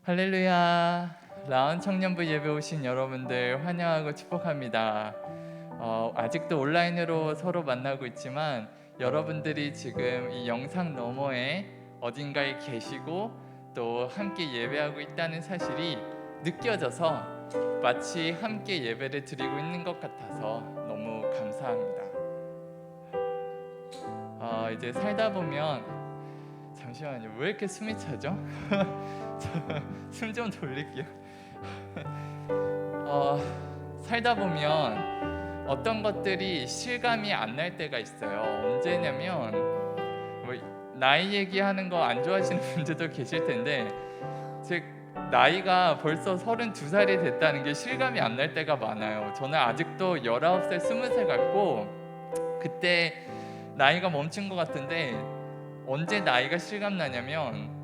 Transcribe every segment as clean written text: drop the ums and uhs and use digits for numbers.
할렐루야. 라온 청년부 예배 오신 여러분들 환영하고 축복합니다. 아직도 온라인으로 서로 만나고 있지만 여러분들이 지금 이 영상 너머에 어딘가에 계시고 또 함께 예배하고 있다는 사실이 느껴져서 마치 함께 예배를 드리고 있는 것 같아서 너무 감사합니다. 이제 살다 보면 잠시만요. 왜 이렇게 숨이 차죠? 숨 좀 돌릴게요. 살다 보면 어떤 것들이 실감이 안 날 때가 있어요. 언제냐면 나이 얘기하는 거 안 좋아하시는 분들도 계실 텐데 즉 나이가 벌써 32살이 됐다는 게 실감이 안 날 때가 많아요. 저는 아직도 19살, 20살 같고 그때 나이가 멈춘 것 같은데 언제 나이가 실감나냐면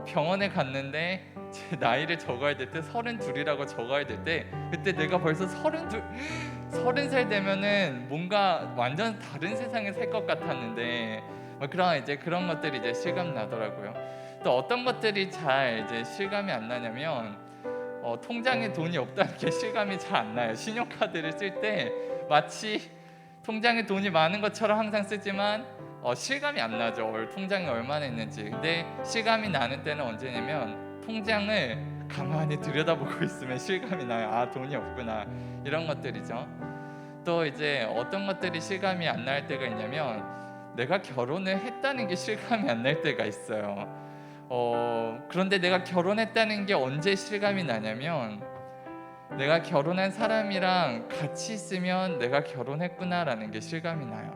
병원에 갔는데 제 나이를 적어야 될 때 32이라고 적어야 될 때 그때 내가 벌써 30살 되면은 뭔가 완전 다른 세상에 살 것 같았는데 그런 것들이 이제 실감 나더라고요. 또 어떤 것들이 잘 이제 실감이 안 나냐면 통장에 돈이 없다는 게 실감이 잘 안 나요. 신용카드를 쓸 때 마치 통장에 돈이 많은 것처럼 항상 쓰지만 실감이 안 나죠. 통장에 얼마나 있는지. 근데 실감이 나는 때는 언제냐면 통장을 가만히 들여다보고 있으면 실감이 나요. 아, 돈이 없구나. 이런 것들이죠. 또 이제 어떤 것들이 실감이 안 날 때가 있냐면 내가 결혼을 했다는 게 실감이 안 날 때가 있어요. 그런데 내가 결혼했다는 게 언제 실감이 나냐면 내가 결혼한 사람이랑 같이 있으면 내가 결혼했구나라는 게 실감이 나요.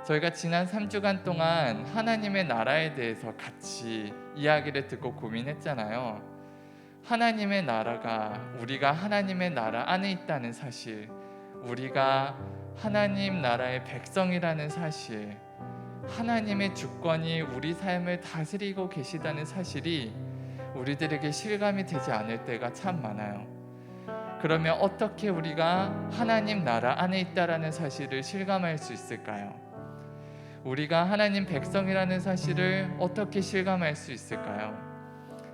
저희가 지난 3주간 동안 하나님의 나라에 대해서 같이 이야기를 듣고 고민했잖아요. 하나님의 나라가 우리가 하나님의 나라 안에 있다는 사실, 우리가 하나님 나라의 백성이라는 사실, 하나님의 주권이 우리 삶을 다스리고 계시다는 사실이 우리들에게 실감이 되지 않을 때가 참 많아요. 그러면 어떻게 우리가 하나님 나라 안에 있다라는 사실을 실감할 수 있을까요? 우리가 하나님 백성이라는 사실을 어떻게 실감할 수 있을까요?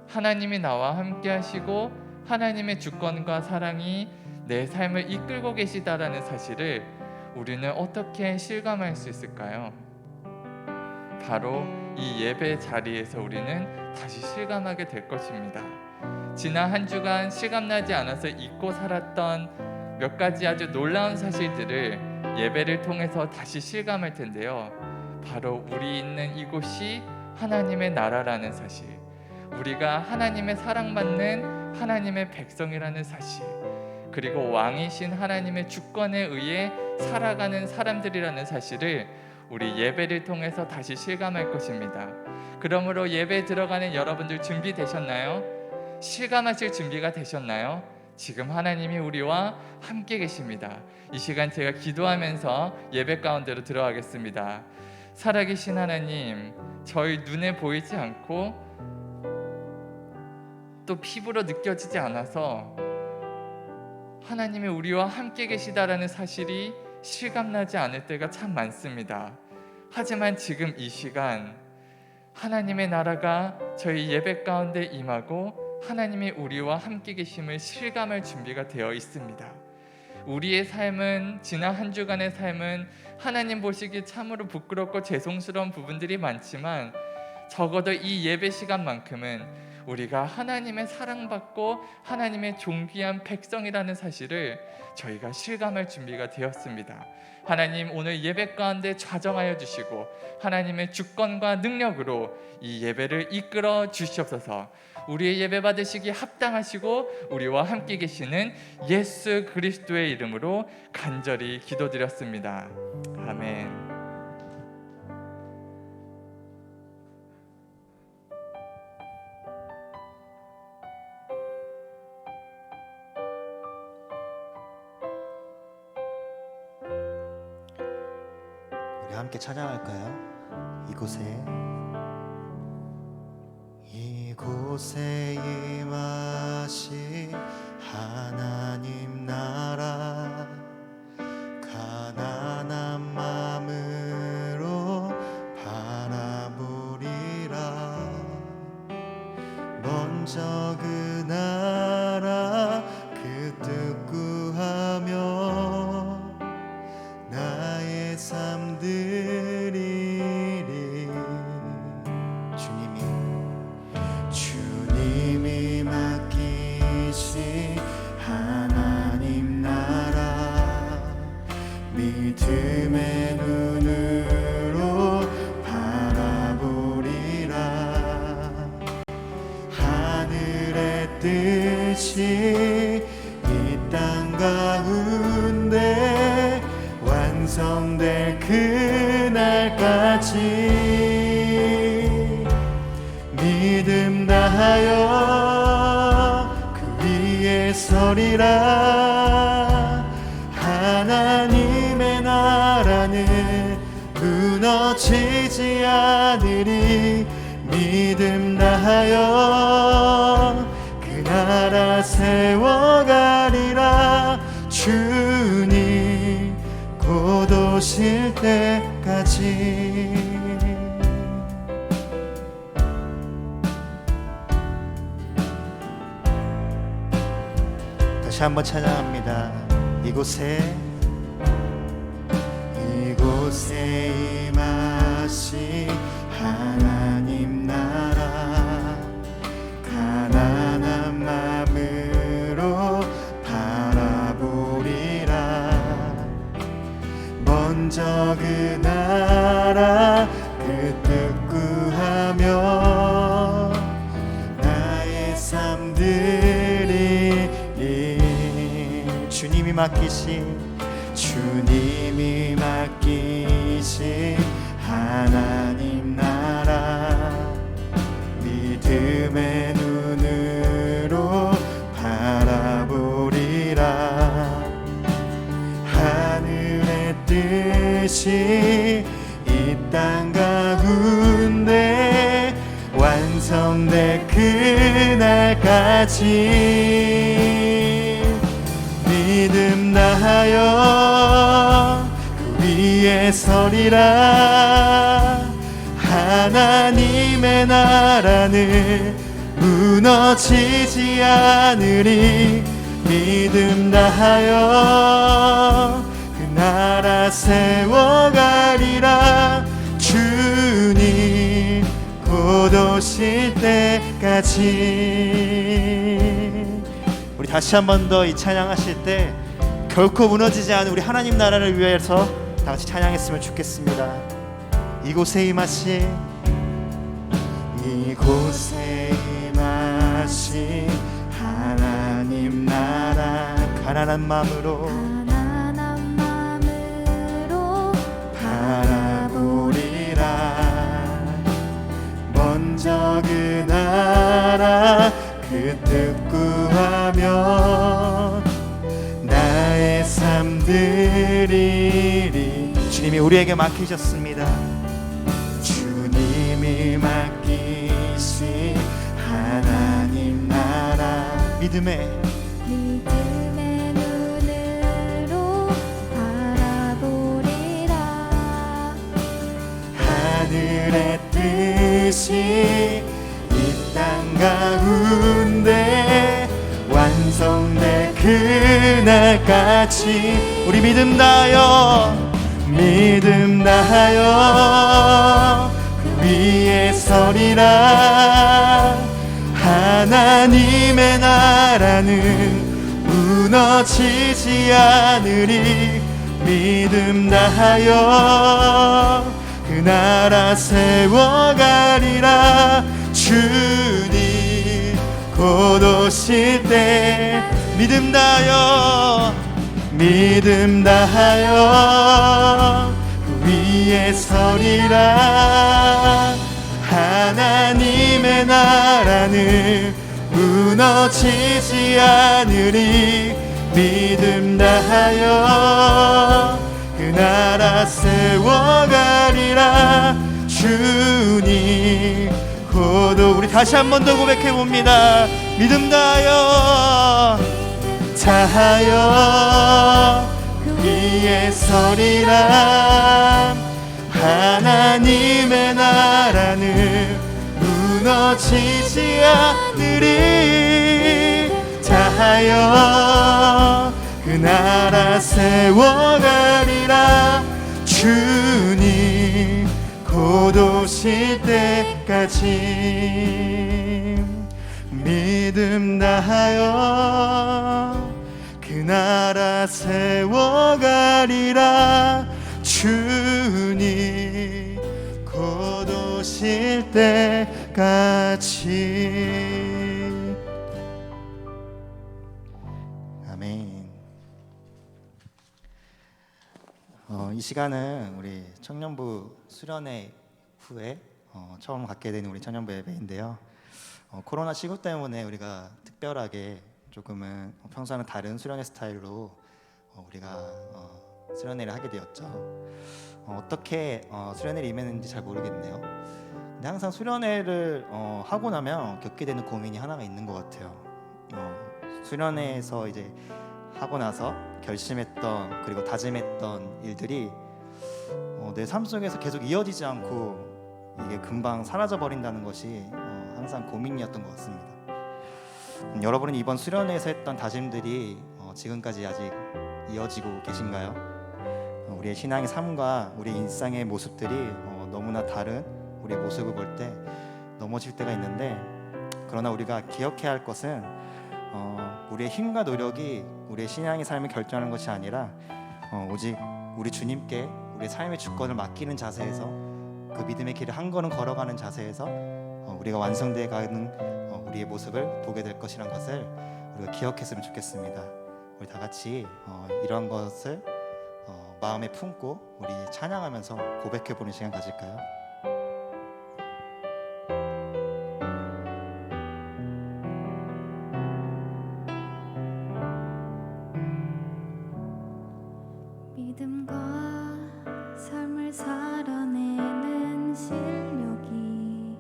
하나님이 나와 함께 하시고 하나님의 주권과 사랑이 내 삶을 이끌고 계시다라는 사실을 우리는 어떻게 실감할 수 있을까요? 바로 이 예배 자리에서 우리는 다시 실감하게 될 것입니다. 지난 한 주간 실감나지 않아서 잊고 살았던 몇 가지 아주 놀라운 사실들을 예배를 통해서 다시 실감할 텐데요. 바로 우리 있는 이곳이 하나님의 나라라는 사실, 우리가 하나님의 사랑받는 하나님의 백성이라는 사실, 그리고 왕이신 하나님의 주권에 의해 살아가는 사람들이라는 사실을 우리 예배를 통해서 다시 실감할 것입니다. 그러므로 예배 들어가는 여러분들 준비되셨나요? 실감하실 준비가 되셨나요? 지금 하나님이 우리와 함께 계십니다. 이 시간 제가 기도하면서 예배 가운데로 들어가겠습니다. 살아계신 하나님, 저희 눈에 보이지 않고 또 피부로 느껴지지 않아서 하나님이 우리와 함께 계시다라는 사실이 실감나지 않을 때가 참 많습니다. 하지만 지금 이 시간 하나님의 나라가 저희 예배 가운데 임하고 하나님이 우리와 함께 계심을 실감할 준비가 되어 있습니다. 우리의 삶은, 지난 한 주간의 삶은 하나님 보시기 참으로 부끄럽고 죄송스러운 부분들이 많지만 적어도 이 예배 시간만큼은 우리가 하나님의 사랑받고 하나님의 존귀한 백성이라는 사실을 저희가 실감할 준비가 되었습니다. 하나님, 오늘 예배 가운데 좌정하여 주시고 하나님의 주권과 능력으로 이 예배를 이끌어 주시옵소서. 우리의 예배 받으시기 합당하시고 우리와 함께 계시는 예수 그리스도의 이름으로 간절히 기도드렸습니다. 아멘. 우리 함께 찬양할까요? 이곳에 임하신 하나님 나라, 가난한 마음으로 바라보리라. 먼저 그 나라 그 뜻 구하며 나의 삶 드리리. 주님이 맡기신 하나님 나라, 믿음의 눈으로 바라보리라. 하늘의 뜻이 이 땅 가운데 완성될 그날까지 믿음 다하여 그 위에 서리라. 하나님의 나라는 무너지지 않으리. 믿음 다하여 그 나라 세워가리라. 주님 곧 오실 때까지. 다시 한번 찬양합니다. 이곳에 임하신 하나님 나라, 가난한 마음으로 바라보리라. 먼저 그 나라 그 뜻 구하며 나의 삶 드리리. 주님이 맡기신 하나님 나라, 믿음의 눈으로 바라보리라. 하늘의 뜻이 이 땅 가운데 완성될 그날까지 믿음나여 그 위에 서리라. 하나님의 나라는 무너지지 않으리. 믿음나여 그 나라 세워가리라. 주님 곧 오실 때까지. 우리 다시 한 번 더 이 찬양하실 때 결코 무너지지 않은 우리 하나님 나라를 위해서 다 같이 찬양했으면 좋겠습니다. 이곳에 임하신, 이곳에 임하신 하나님 나라, 가난한 마음으로 바라보리라. 먼저 그 나라 그 뜻 구하며 나의 삶 드리리. 주님이 우리에게 맡기셨습니다. 주님이 맡기신 하나님 나라, 믿음의 눈으로 바라보리라. 하늘의 뜻이 이 땅 가운데 완성될 그날까지 우리 믿음나여 그 위에 서리라. 하나님의 나라는 무너지지 않으리. 믿음나여 그 나라 세워가리라. 주님 곧 오실 때 믿음나여 그 위에 서리라. 하나님의 나라는 무너지지 않으리. 믿음나여 그 나라 세워가리라. 주님 곧 우리 다시 한 번 더 고백해 봅니다. 믿음나여 그 위에 서리라. 하나님의 나라는 무너지지 않으리. 그 나라 세워가리라. 주님 곧 오실 때까지. 믿음나여 그 나라 세워가리라. 주님 곧 오실 때까지. 아멘. 이 시간은 우리 청년부 수련회 후에 처음 갖게 된 우리 청년부 예배인데요. 코로나 시국 때문에 우리가 특별하게 조금은 평소와는 다른 수련회 스타일로 우리가 수련회를 하게 되었죠. 어떻게 수련회를 임했는지 잘 모르겠네요. 근데 항상 수련회를 하고 나면 겪게 되는 고민이 하나가 있는 것 같아요. 수련회에서 이제 하고 나서 결심했던 그리고 다짐했던 일들이 내 삶 속에서 계속 이어지지 않고 이게 금방 사라져 버린다는 것이 항상 고민이었던 것 같습니다. 여러분은 이번 수련회에서 했던 다짐들이 지금까지 아직 이어지고 계신가요? 우리의 신앙의 삶과 우리의 일상의 모습들이 너무나 다른 우리의 모습을 볼 때 넘어질 때가 있는데, 그러나 우리가 기억해야 할 것은 우리의 힘과 노력이 우리의 신앙의 삶을 결정하는 것이 아니라 오직 우리 주님께 우리의 삶의 주권을 맡기는 자세에서, 그 믿음의 길을 한 걸음 걸어가는 자세에서 우리가 완성되어 가는 우리의 모습을 보게 될 것이란 것을 우리가 기억했으면 좋겠습니다. 우리 다 같이 이런 것을 마음에 품고 우리 찬양하면서 고백해보는 시간 가질까요? 믿음과 삶을 살아내는 실력이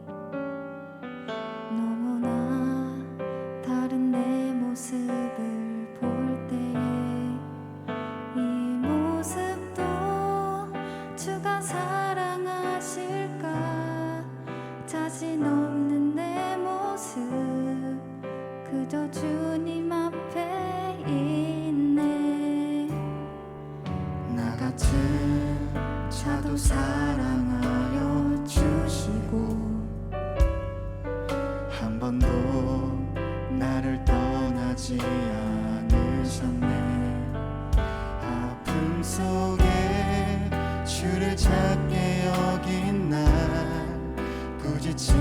너무나 다른 내 모습을 볼 때에 같은 자도 사랑하여 주시고 한 번도 나를 떠나지 않으셨네. 아픔 속에 주를 찾게 여긴 날 부지치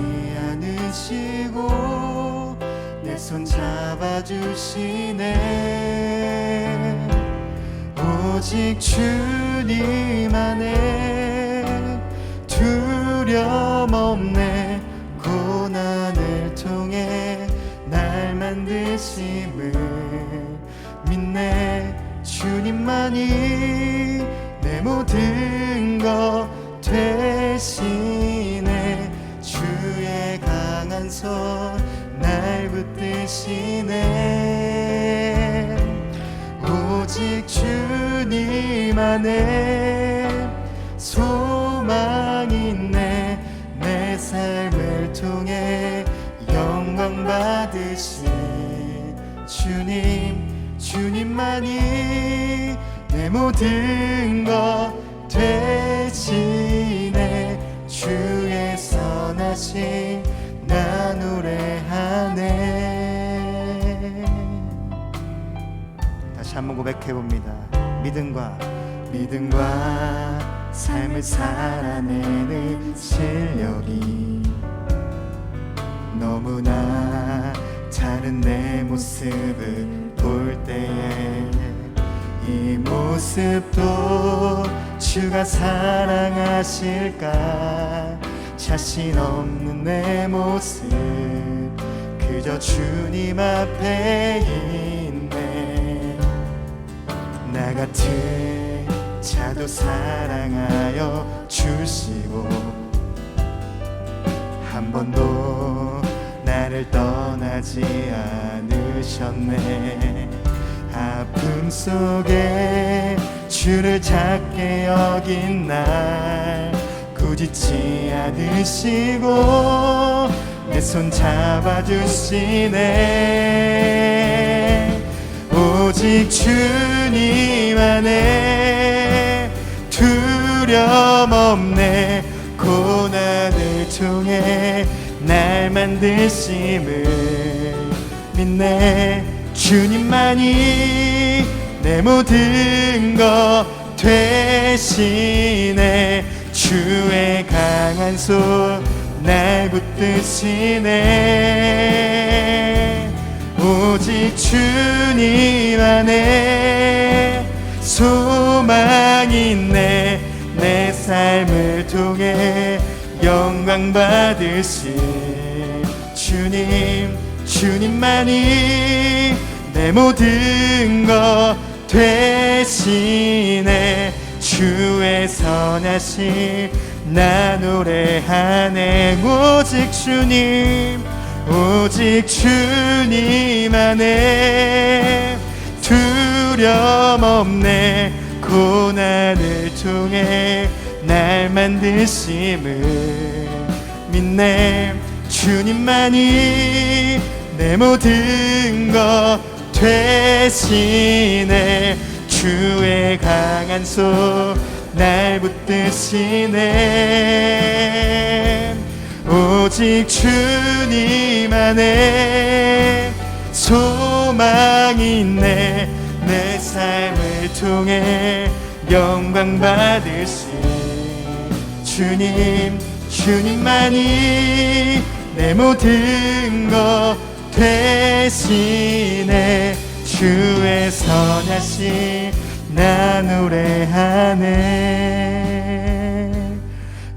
않으시고 내 손 잡아주시네. 오직 주님 안에 두려움 없네. 고난을 통해 날 만드심을 믿네. 주님만이 내 모든 것 되시네. 주의 강한 손 날 붙드시네. 오직 주님 안에 소망 있네. 내 삶을 통해 영광 받으신 주님, 주님만이 내 모든 것 되시네. 주의 선하심 나 노래하네. 다시 한번 고백해봅니다. 믿음과 삶을 살아내는 실력이 너무나 다른 내 모습을 볼 때에 이 모습도 주가 사랑하실까. 자신 없는 내 모습 그저 주님 앞에 있네. 나 같은 자도 사랑하여 주시고 한 번도 나를 떠나지 않으셨네. 아픔 속에 주를 찾게 여긴 날 꾸짖지 않으시고 내 손 잡아주시네. 오직 주님 안에 두려움 없네. 고난을 통해 날 만드심을 믿네. 주님만이 내 모든 것 되시네. 주의 강한 손 날 붙드시네. 오직 주님 안에 소망 있네. 내 삶을 통해 영광 받으신 주님, 주님만이 내 모든 것 되시네. 주의 선하심 나 노래하네. 오직 주님, 오직 주님 안에 두려움 없네. 고난을 통해 날 만드심을 믿네. 주님만이 내 모든 것 되시네. 주의 강한 손 날 붙드시네. 오직 주님 안에 소망 있네. 내 삶을 통해 영광 받으신 주님, 주님만이 내 모든 것 되시네. 주의 선하심 나 노래하네.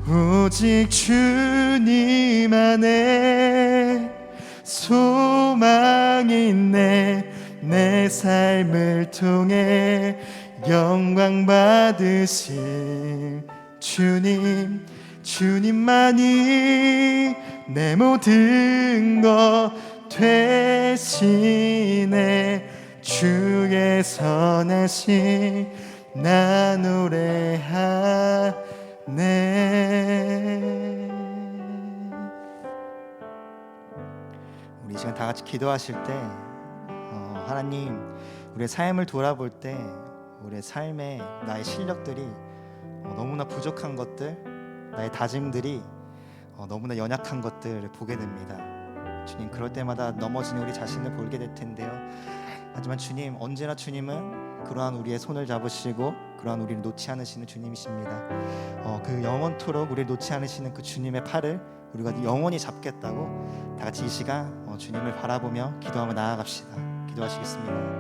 오직 주님 안에 소망 있네. 내 삶을 통해 영광 받으신 주님, 주님만이 내 모든 것 되시네. 주의 선하심 나 노래하네. 우리 이 시간 다 같이 기도하실 때 하나님 우리의 삶을 돌아볼 때 우리의 삶에 나의 실력들이 너무나 부족한 것들, 나의 다짐들이 너무나 연약한 것들을 보게 됩니다. 주님, 그럴 때마다 넘어지는 우리 자신을 보게 될 텐데요. 하지만 주님, 언제나 주님은 그러한 우리의 손을 잡으시고 그러한 우리를 놓지 않으시는 주님이십니다. 그 영원토록 우리를 놓지 않으시는 그 주님의 팔을 우리가 영원히 잡겠다고 다 같이 이 시간 주님을 바라보며 기도하며 나아갑시다. 기도하시겠습니다.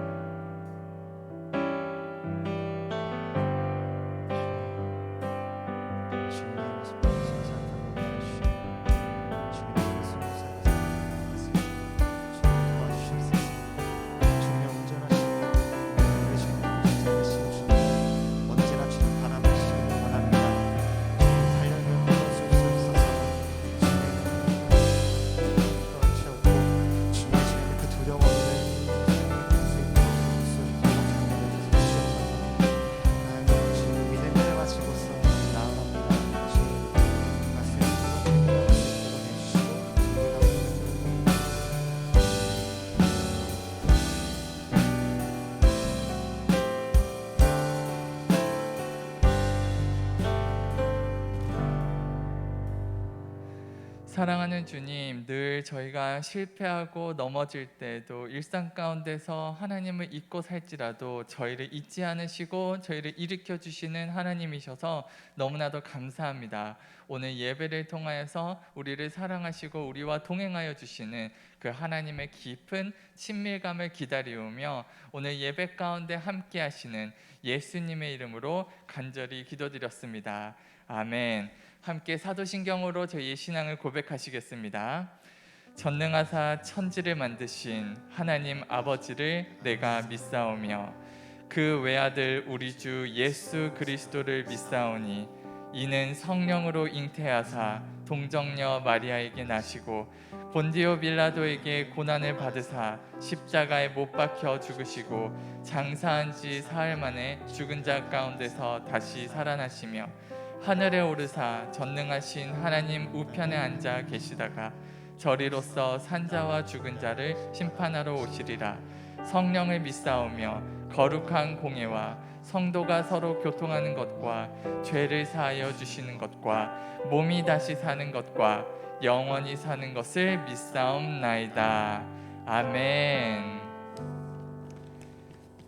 사랑하는 주님, 늘 저희가 실패하고 넘어질 때도 일상 가운데서 하나님을 잊고 살지라도 저희를 잊지 않으시고 저희를 일으켜 주시는 하나님이셔서 너무나도 감사합니다. 오늘 예배를 통하여서 우리를 사랑하시고 우리와 동행하여 주시는 그 하나님의 깊은 친밀감을 기다리우며 오늘 예배 가운데 함께 하시는 예수님의 이름으로 간절히 기도드렸습니다. 아멘. 함께 사도신경으로 저희의 신앙을 고백하시겠습니다. 전능하사 천지를 만드신 하나님 아버지를 내가 믿사오며 그 외아들 우리 주 예수 그리스도를 믿사오니 이는 성령으로 잉태하사 동정녀 마리아에게 나시고 본디오 빌라도에게 고난을 받으사 십자가에 못 박혀 죽으시고 장사한 지 사흘 만에 죽은 자 가운데서 다시 살아나시며 하늘에 오르사 전능하신 하나님 우편에 앉아 계시다가 저리로서 산자와 죽은 자를 심판하러 오시리라. 성령을 믿사오며 거룩한 공예와 성도가 서로 교통하는 것과 죄를 사하여 주시는 것과 몸이 다시 사는 것과 영원히 사는 것을 믿사옵나이다. 아멘.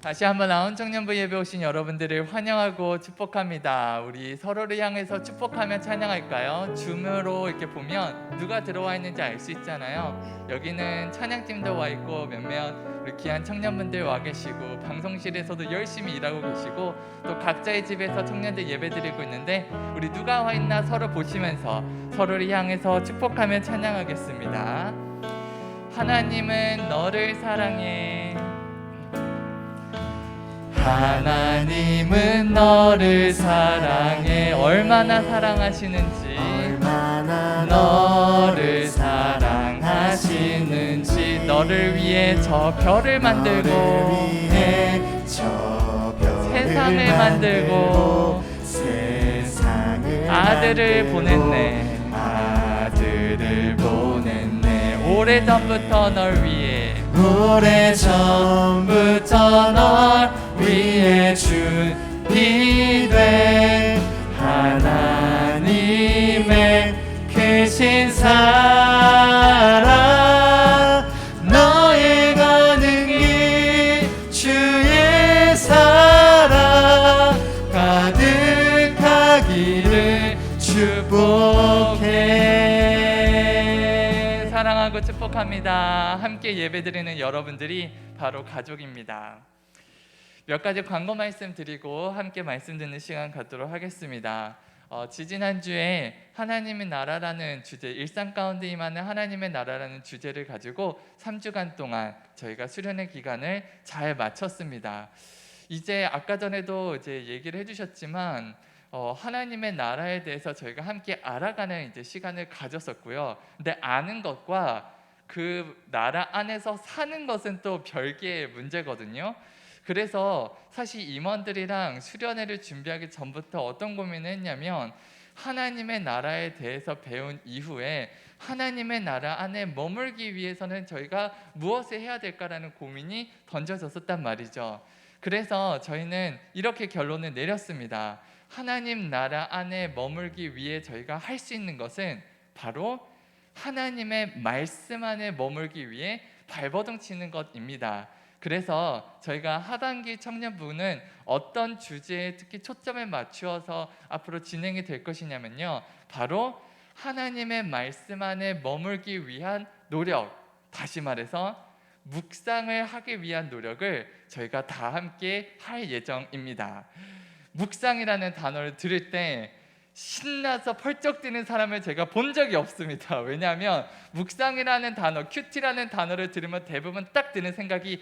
다시 한번 나온 청년부 예배 오신 여러분들을 환영하고 축복합니다. 우리 서로를 향해서 축복하며 찬양할까요? 줌으로 이렇게 보면 누가 들어와 있는지 알 수 있잖아요. 여기는 찬양팀도 와 있고 몇몇 우리 귀한 청년분들 와 계시고 방송실에서도 열심히 일하고 계시고 또 각자의 집에서 청년들 예배 드리고 있는데 우리 누가 와 있나 서로 보시면서 서로를 향해서 축복하며 찬양하겠습니다. 하나님은 너를 사랑해. 하나님은 너를 사랑해. 얼마나 사랑하시는지, 얼마나 너를 사랑하시는지. 너를 위해 저 별을 만들고 세상을 만들고 아들을 보냈네. 아들을 보냈네. 오래전부터 널 위해 오래전부터 널 위해 준비된 하나님의 크신 사랑 너의 가능히 주의 사랑 가득하기를 축복해. 사랑하고 축복합니다. 함께 예배드리는 여러분들이 바로 가족입니다. 몇 가지 광고 말씀 드리고 함께 말씀 듣는 시간 갖도록 하겠습니다. 지지난주에 하나님의 나라라는 주제, 일상 가운데 임하는 하나님의 나라라는 주제를 가지고 3주간 동안 저희가 수련의 기간을 잘 마쳤습니다. 이제 아까 전에도 이제 얘기를 해주셨지만 하나님의 나라에 대해서 저희가 함께 알아가는 이제 시간을 가졌었고요. 근데 아는 것과 그 나라 안에서 사는 것은 또 별개의 문제거든요. 그래서 사실 임원들이랑 수련회를 준비하기 전부터 어떤 고민을 했냐면 하나님의 나라에 대해서 배운 이후에 하나님의 나라 안에 머물기 위해서는 저희가 무엇을 해야 될까라는 고민이 던져졌었단 말이죠. 그래서 저희는 이렇게 결론을 내렸습니다. 하나님 나라 안에 머물기 위해 저희가 할 수 있는 것은 바로 하나님의 말씀 안에 머물기 위해 발버둥 치는 것입니다. 그래서 저희가 하반기 청년부는 어떤 주제에 특히 초점을 맞추어서 앞으로 진행이 될 것이냐면요, 바로 하나님의 말씀 안에 머물기 위한 노력, 다시 말해서 묵상을 하기 위한 노력을 저희가 다 함께 할 예정입니다. 묵상이라는 단어를 들을 때 신나서 펄쩍 뛰는 사람을 제가 본 적이 없습니다. 왜냐하면 묵상이라는 단어, 큐티라는 단어를 들으면 대부분 딱 드는 생각이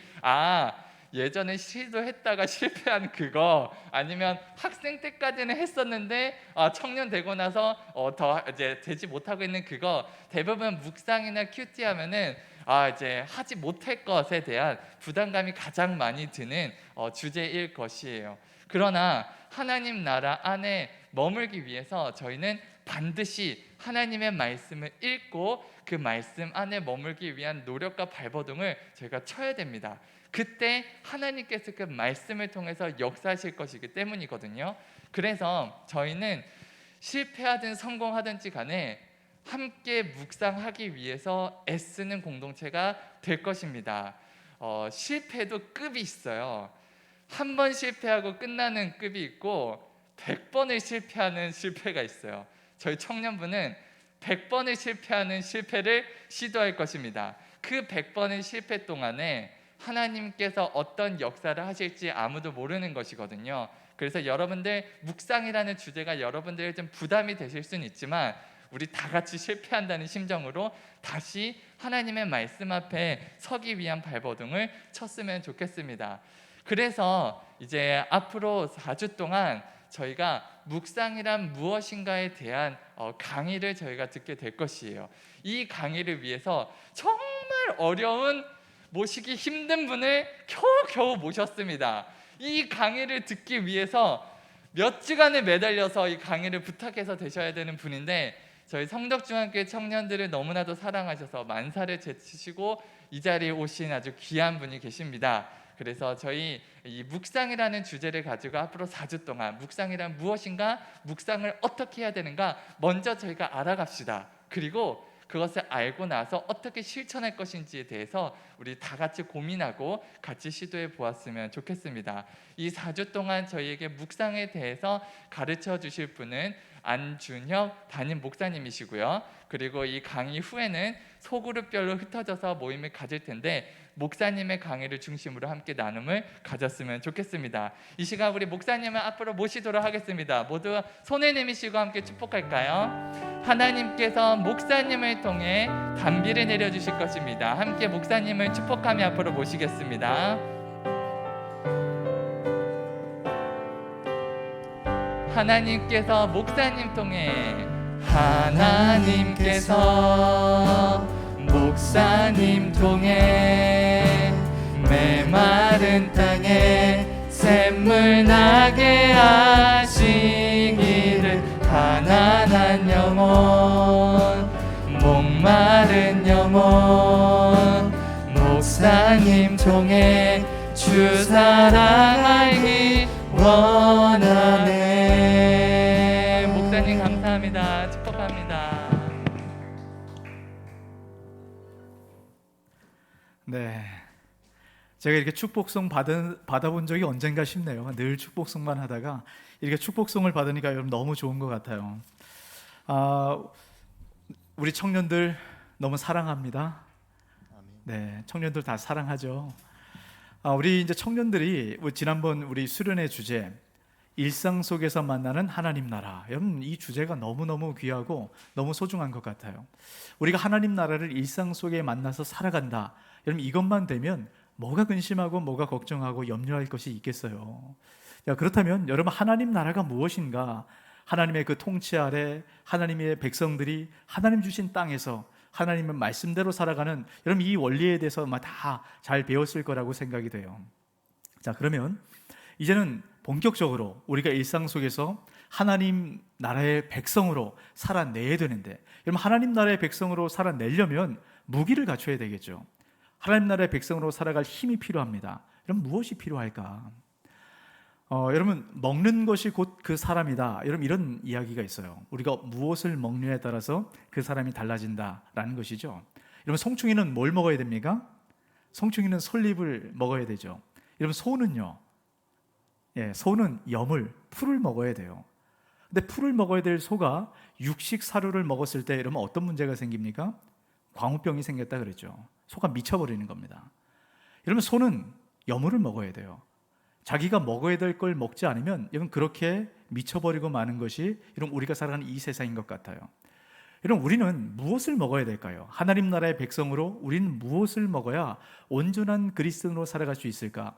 예전에 시도했다가 실패한 그거, 아니면 학생 때까지는 했었는데 청년 되고 나서 더 이제 되지 못하고 있는 그거. 대부분 묵상이나 큐티 하면은 이제 하지 못할 것에 대한 부담감이 가장 많이 드는 주제일 것이에요. 그러나 하나님 나라 안에 머물기 위해서 저희는 반드시 하나님의 말씀을 읽고 그 말씀 안에 머물기 위한 노력과 발버둥을 저희가 쳐야 됩니다. 그때 하나님께서 그 말씀을 통해서 역사하실 것이기 때문이거든요. 그래서 저희는 실패하든 성공하든지 간에 함께 묵상하기 위해서 애쓰는 공동체가 될 것입니다. 실패도 급이 있어요. 한 번 실패하고 끝나는 급이 있고 100번을 실패하는 실패가 있어요. 저희 청년부는 100번을 실패하는 실패를 시도할 것입니다. 그 100번의 실패 동안에 하나님께서 어떤 역사를 하실지 아무도 모르는 것이거든요. 그래서 여러분들 묵상이라는 주제가 여러분들의 좀 부담이 되실 수는 있지만 우리 다 같이 실패한다는 심정으로 다시 하나님의 말씀 앞에 서기 위한 발버둥을 쳤으면 좋겠습니다. 그래서 이제 앞으로 4주 동안 저희가 묵상이란 무엇인가에 대한 강의를 저희가 듣게 될 것이에요. 이 강의를 위해서 정말 어려운, 모시기 힘든 분을 겨우겨우 모셨습니다. 이 강의를 듣기 위해서 몇 주간을 매달려서 이 강의를 부탁해서 되셔야 되는 분인데, 저희 성덕중학교 청년들을 너무나도 사랑하셔서 만사를 제치시고 이 자리에 오신 아주 귀한 분이 계십니다. 그래서 저희 이 묵상이라는 주제를 가지고 앞으로 4주 동안 묵상이란 무엇인가, 묵상을 어떻게 해야 되는가 먼저 저희가 알아갑시다. 그리고 그것을 알고 나서 어떻게 실천할 것인지에 대해서 우리 다 같이 고민하고 같이 시도해 보았으면 좋겠습니다. 이 4주 동안 저희에게 묵상에 대해서 가르쳐 주실 분은 안준혁 담임 목사님이시고요. 그리고 이 강의 후에는 소그룹별로 흩어져서 모임을 가질 텐데 목사님의 강의를 중심으로 함께 나눔을 가졌으면 좋겠습니다. 이 시간 우리 목사님을 앞으로 모시도록 하겠습니다. 모두 손을 내미시고 함께 축복할까요? 하나님께서 목사님을 통해 단비를 내려주실 것입니다. 함께 목사님을 축복하며 앞으로 모시겠습니다. 하나님께서 목사님 통해, 하나님께서 목사님 통해 메마른 땅에 샘물 나게 하시기를, 가난한 영혼, 목마른 영혼, 목사님 통해 주 사랑 알기 원하네. 목사님 감사합니다. 축복합니다. 네, 제가 이렇게 축복송 받아본 적이 언젠가 싶네요. 늘 축복송만 하다가 이렇게 축복송을 받으니까 여러분 너무 좋은 것 같아요. 우리 청년들 너무 사랑합니다. 네, 청년들 다 사랑하죠. 우리 이제 청년들이 지난번 우리 수련회 주제 일상 속에서 만나는 하나님 나라, 여러분 이 주제가 너무너무 귀하고 너무 소중한 것 같아요. 우리가 하나님 나라를 일상 속에 만나서 살아간다, 여러분 이것만 되면 뭐가 근심하고 뭐가 걱정하고 염려할 것이 있겠어요. 그렇다면 여러분 하나님 나라가 무엇인가, 하나님의 그 통치 아래 하나님의 백성들이 하나님 주신 땅에서 하나님의 말씀대로 살아가는, 여러분 이 원리에 대해서 다 잘 배웠을 거라고 생각이 돼요. 자, 그러면 이제는 본격적으로 우리가 일상 속에서 하나님 나라의 백성으로 살아내야 되는데, 여러분 하나님 나라의 백성으로 살아내려면 무기를 갖춰야 되겠죠. 하나님 나라의 백성으로 살아갈 힘이 필요합니다. 그럼 무엇이 필요할까? 여러분, 먹는 것이 곧 그 사람이다. 여러분, 이런 이야기가 있어요. 우리가 무엇을 먹느냐에 따라서 그 사람이 달라진다라는 것이죠. 여러분, 송충이는 뭘 먹어야 됩니까? 송충이는 솔잎을 먹어야 되죠. 여러분, 소는요. 소는 염을, 풀을 먹어야 돼요. 근데 풀을 먹어야 될 소가 육식 사료를 먹었을 때 여러분 어떤 문제가 생깁니까? 광우병이 생겼다 그랬죠. 소가 미쳐버리는 겁니다. 여러분, 소는 염을 먹어야 돼요. 자기가 먹어야 될 걸 먹지 않으면 여러분 그렇게 미쳐버리고 마는 것이 여러분 우리가 살아가는 이 세상인 것 같아요. 여러분, 우리는 무엇을 먹어야 될까요? 하나님 나라의 백성으로 우리는 무엇을 먹어야 온전한 그리스도인으로 살아갈 수 있을까?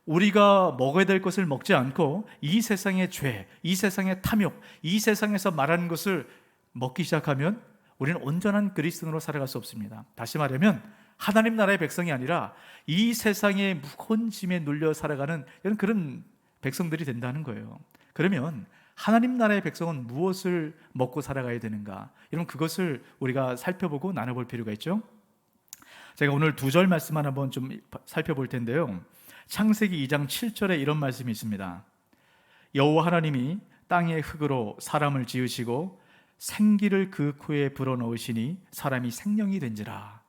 우리가 먹어야 될 것을 먹지 않고 이 세상의 죄, 이 세상의 탐욕, 이 세상에서 말하는 것을 먹기 시작하면 우리는 온전한 그리스도인으로 살아갈 수 없습니다. 다시 말하면 하나님 나라의 백성이 아니라 이 세상의 무거운 짐에 눌려 살아가는 그런 백성들이 된다는 거예요. 그러면 하나님 나라의 백성은 무엇을 먹고 살아가야 되는가? 여러분, 그것을 우리가 살펴보고 나눠볼 필요가 있죠. 제가 오늘 2절 말씀만 한번 좀 살펴볼 텐데요. 창세기 2장 7절에 이런 말씀이 있습니다. 여호와 하나님이 땅의 흙으로 사람을 지으시고 생기를 그 코에 불어넣으시니 사람이 생명이 된지라.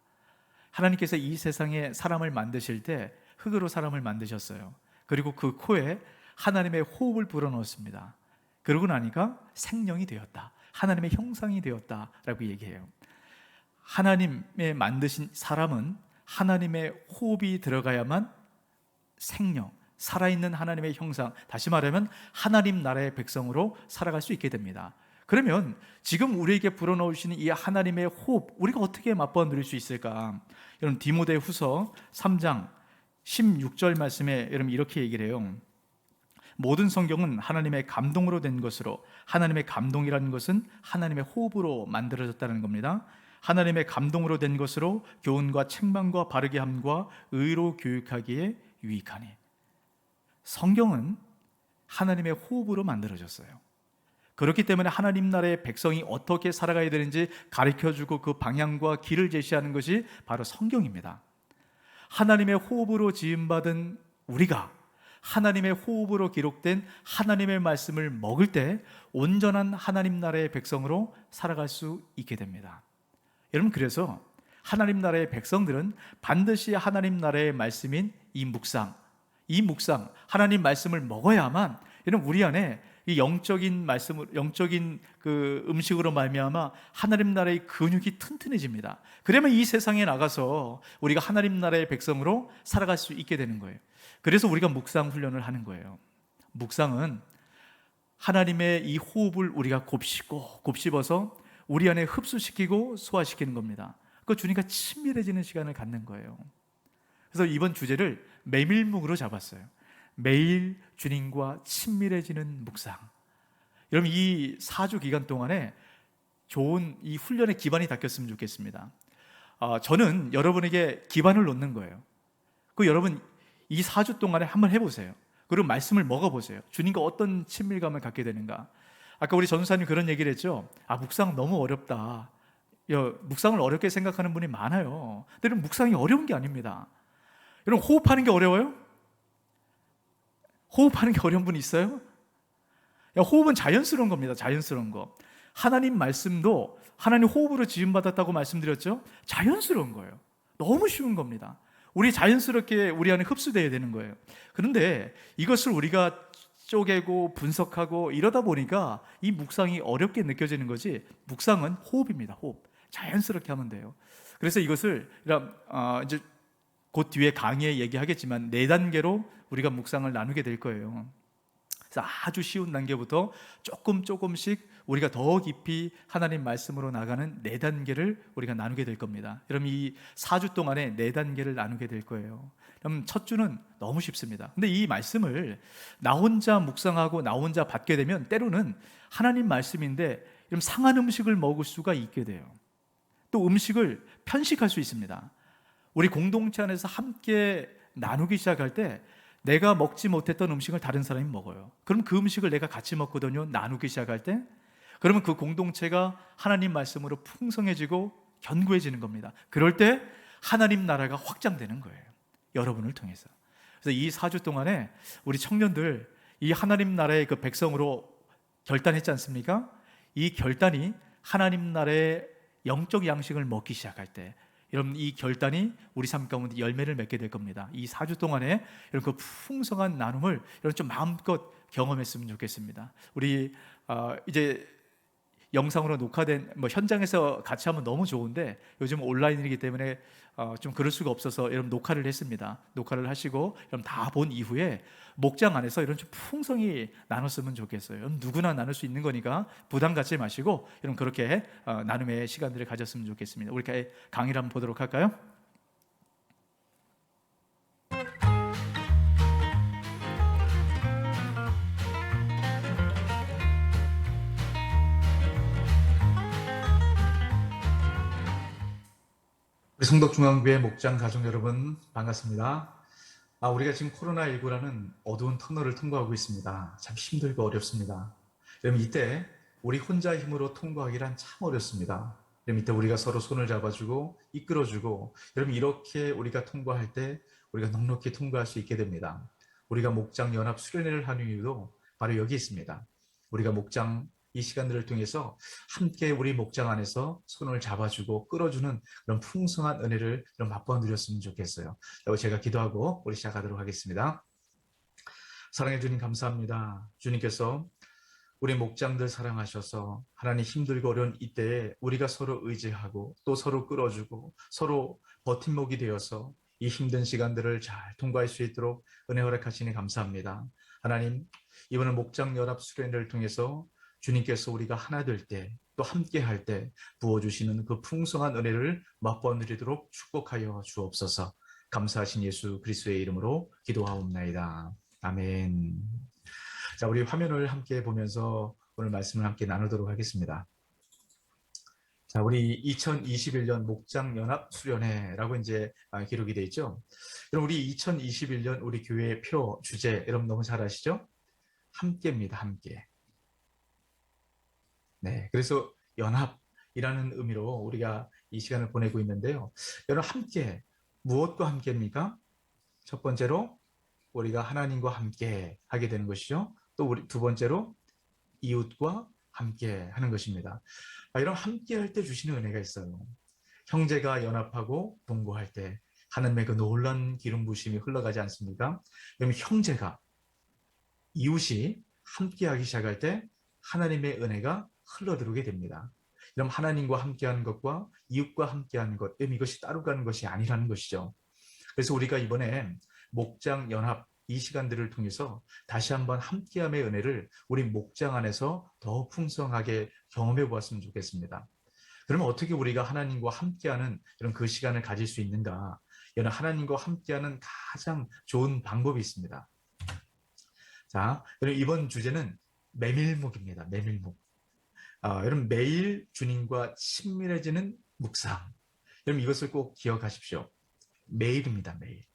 하나님께서 이 세상에 사람을 만드실 때 흙으로 사람을 만드셨어요. 그리고 그 코에 하나님의 호흡을 불어넣었습니다. 그러고 나니까 생명이 되었다. 하나님의 형상이 되었다라고 얘기해요. 하나님의 만드신 사람은 하나님의 호흡이 들어가야만 생명, 살아있는 하나님의 형상, 다시 말하면 하나님 나라의 백성으로 살아갈 수 있게 됩니다. 그러면 지금 우리에게 불어넣으시는 이 하나님의 호흡, 우리가 어떻게 맛보아 누릴 수 있을까? 여러분, 디모데후서 3장 16절 말씀에 여러분 이렇게 얘기를 해요. 모든 성경은 하나님의 감동으로 된 것으로, 하나님의 감동이라는 것은 하나님의 호흡으로 만들어졌다는 겁니다. 하나님의 감동으로 된 것으로 교훈과 책망과 바르게 함과 의로 교육하기에 유익하니. 성경은 하나님의 호흡으로 만들어졌어요. 그렇기 때문에 하나님 나라의 백성이 어떻게 살아가야 되는지 가르쳐주고 그 방향과 길을 제시하는 것이 바로 성경입니다. 하나님의 호흡으로 지음받은 우리가 하나님의 호흡으로 기록된 하나님의 말씀을 먹을 때 온전한 하나님 나라의 백성으로 살아갈 수 있게 됩니다. 여러분, 그래서 하나님 나라의 백성들은 반드시 하나님 나라의 말씀인 이 묵상, 하나님 말씀을 먹어야만 여러분 우리 안에 이 영적인 말씀으로, 영적인 그 음식으로 말미암아 하나님 나라의 근육이 튼튼해집니다. 그러면 이 세상에 나가서 우리가 하나님 나라의 백성으로 살아갈 수 있게 되는 거예요. 그래서 우리가 묵상 훈련을 하는 거예요. 묵상은 하나님의 이 호흡을 우리가 곱씹어서 우리 안에 흡수시키고 소화시키는 겁니다. 그 주님과 친밀해지는 시간을 갖는 거예요. 그래서 이번 주제를 메밀묵으로 잡았어요. 매일 주님과 친밀해지는 묵상. 여러분, 이 4주 기간 동안에 좋은 이 훈련의 기반이 닦였으면 좋겠습니다. 저는 여러분에게 기반을 놓는 거예요. 그 여러분 이 4주 동안에 한번 해보세요. 그리고 말씀을 먹어보세요. 주님과 어떤 친밀감을 갖게 되는가. 아까 우리 전사님 그런 얘기를 했죠. 묵상 너무 어렵다. 묵상을 어렵게 생각하는 분이 많아요. 근데 여러분, 묵상이 어려운 게 아닙니다. 여러분, 호흡하는 게 어려워요? 호흡하는 게 어려운 분 있어요? 호흡은 자연스러운 겁니다. 자연스러운 거. 하나님 말씀도 하나님 호흡으로 지음받았다고 말씀드렸죠? 자연스러운 거예요. 너무 쉬운 겁니다. 우리 자연스럽게 우리 안에 흡수되어야 되는 거예요. 그런데 이것을 우리가 쪼개고 분석하고 이러다 보니까 이 묵상이 어렵게 느껴지는 거지, 묵상은 호흡입니다. 호흡. 자연스럽게 하면 돼요. 그래서 이것을 이제 곧 뒤에 강의에 얘기하겠지만 4단계로 우리가 묵상을 나누게 될 거예요. 그래서 아주 쉬운 단계부터 조금씩 우리가 더 깊이 하나님 말씀으로 나가는 4단계를 우리가 나누게 될 겁니다. 여러분, 이 4주 동안에 4단계를 나누게 될 거예요. 그럼 첫 주는 너무 쉽습니다. 근데 이 말씀을 나 혼자 묵상하고 나 혼자 받게 되면 때로는 하나님 말씀인데 상한 음식을 먹을 수가 있게 돼요. 또 음식을 편식할 수 있습니다. 우리 공동체 안에서 함께 나누기 시작할 때 내가 먹지 못했던 음식을 다른 사람이 먹어요. 그럼 그 음식을 내가 같이 먹거든요. 나누기 시작할 때. 그러면 그 공동체가 하나님 말씀으로 풍성해지고 견고해지는 겁니다. 그럴 때 하나님 나라가 확장되는 거예요. 여러분을 통해서. 그래서 이 4주 동안에 우리 청년들 이 하나님 나라의 그 백성으로 결단했지 않습니까? 이 결단이 하나님 나라의 영적 양식을 먹기 시작할 때, 여러분 이 결단이 우리 삶 가운데 열매를 맺게 될 겁니다. 이 4주 동안에 이런 그 풍성한 나눔을 여러분 좀 마음껏 경험했으면 좋겠습니다. 우리 이제 영상으로 녹화된 현장에서 같이 하면 너무 좋은데 요즘 온라인이기 때문에 좀 그럴 수가 없어서 여러분 녹화를 했습니다. 녹화를 하시고 여러분 다 본 이후에 목장 안에서 이런 좀 풍성히 나눴으면 좋겠어요. 여러분 누구나 나눌 수 있는 거니까 부담 갖지 마시고 여러분 그렇게 나눔의 시간들을 가졌으면 좋겠습니다. 우리 강의를 한번 보도록 할까요? 우리 성덕중앙교회 목장 가족 여러분 반갑습니다. 우리가 지금 코로나19라는 어두운 터널을 통과하고 있습니다. 참 힘들고 어렵습니다. 여러분 이때 우리 혼자 힘으로 통과하기란 참 어렵습니다. 여러분 이때 우리가 서로 손을 잡아주고 이끌어주고 여러분 이렇게 우리가 통과할 때 우리가 넉넉히 통과할 수 있게 됩니다. 우리가 목장 연합 수련회를 하는 이유도 바로 여기 있습니다. 우리가 목장 이 시간들을 통해서 함께 우리 목장 안에서 손을 잡아주고 끌어주는 그런 풍성한 은혜를 좀 맛보아 누렸으면 좋겠어요. 제가 기도하고 우리 시작하도록 하겠습니다. 사랑해 주님 감사합니다. 주님께서 우리 목장들 사랑하셔서 하나님 힘들고 어려운 이때에 우리가 서로 의지하고 또 서로 끌어주고 서로 버팀목이 되어서 이 힘든 시간들을 잘 통과할 수 있도록 은혜 허락하시니 감사합니다. 하나님 이번에 목장 연합 수련회를 통해서 주님께서 우리가 하나 될 때 또 함께 할 때 부어주시는 그 풍성한 은혜를 맛보아 누리도록 축복하여 주옵소서. 감사하신 예수 그리스도의 이름으로 기도하옵나이다. 아멘. 자, 우리 화면을 함께 보면서 오늘 말씀을 함께 나누도록 하겠습니다. 자, 우리 2021년 목장 연합 수련회라고 이제 기록이 되어 있죠. 여러분 우리 2021년 우리 교회의 표 주제 여러분 너무 잘 아시죠? 함께입니다. 함께. 네, 그래서 연합이라는 의미로 우리가 이 시간을 보내고 있는데요. 여러분 함께 무엇과 함께입니까? 첫 번째로 우리가 하나님과 함께 하게 되는 것이죠. 또 우리 두 번째로 이웃과 함께 하는 것입니다. 이런 함께 할 때 주시는 은혜가 있어요. 형제가 연합하고 동거할 때 하나님의 그 놀라운 기름 부심이 흘러가지 않습니까? 그러면 형제가 이웃이 함께 하기 시작할 때 하나님의 은혜가 흘러들어오게 됩니다. 그럼 하나님과 함께하는 것과 이웃과 함께하는 것, 이것이 따로 가는 것이 아니라는 것이죠. 그래서 우리가 이번에 목장 연합 이 시간들을 통해서 다시 한번 함께함의 은혜를 우리 목장 안에서 더 풍성하게 경험해 보았으면 좋겠습니다. 그러면 어떻게 우리가 하나님과 함께하는 이런 그 시간을 가질 수 있는가? 이런 하나님과 함께하는 가장 좋은 방법이 있습니다. 자, 여러분 이번 주제는 메밀묵입니다. 메밀묵. 여러분 매일 주님과 친밀해지는 묵상. 여러분 이것을 꼭 기억하십시오. 매일입니다. 매일.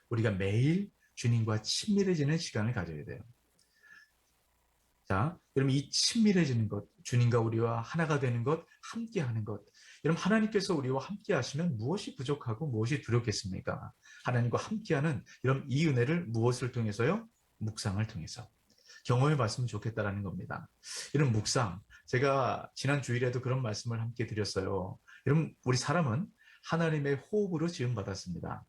우리가 매일 주님과 친밀해지는 시간을 가져야 돼요. 자, 여러분 이 친밀해지는 것, 주님과 우리와 하나가 되는 것, 함께하는 것. 여러분 하나님께서 우리와 함께하시면 무엇이 부족하고 무엇이 두렵겠습니까? 하나님과 함께하는 이런 이 은혜를 무엇을 통해서요? 묵상을 통해서. 경험해 봤으면 좋겠다라는 겁니다. 이런 묵상, 제가 지난 주일에도 그런 말씀을 함께 드렸어요. 여러분, 우리 사람은 하나님의 호흡으로 지음받았습니다.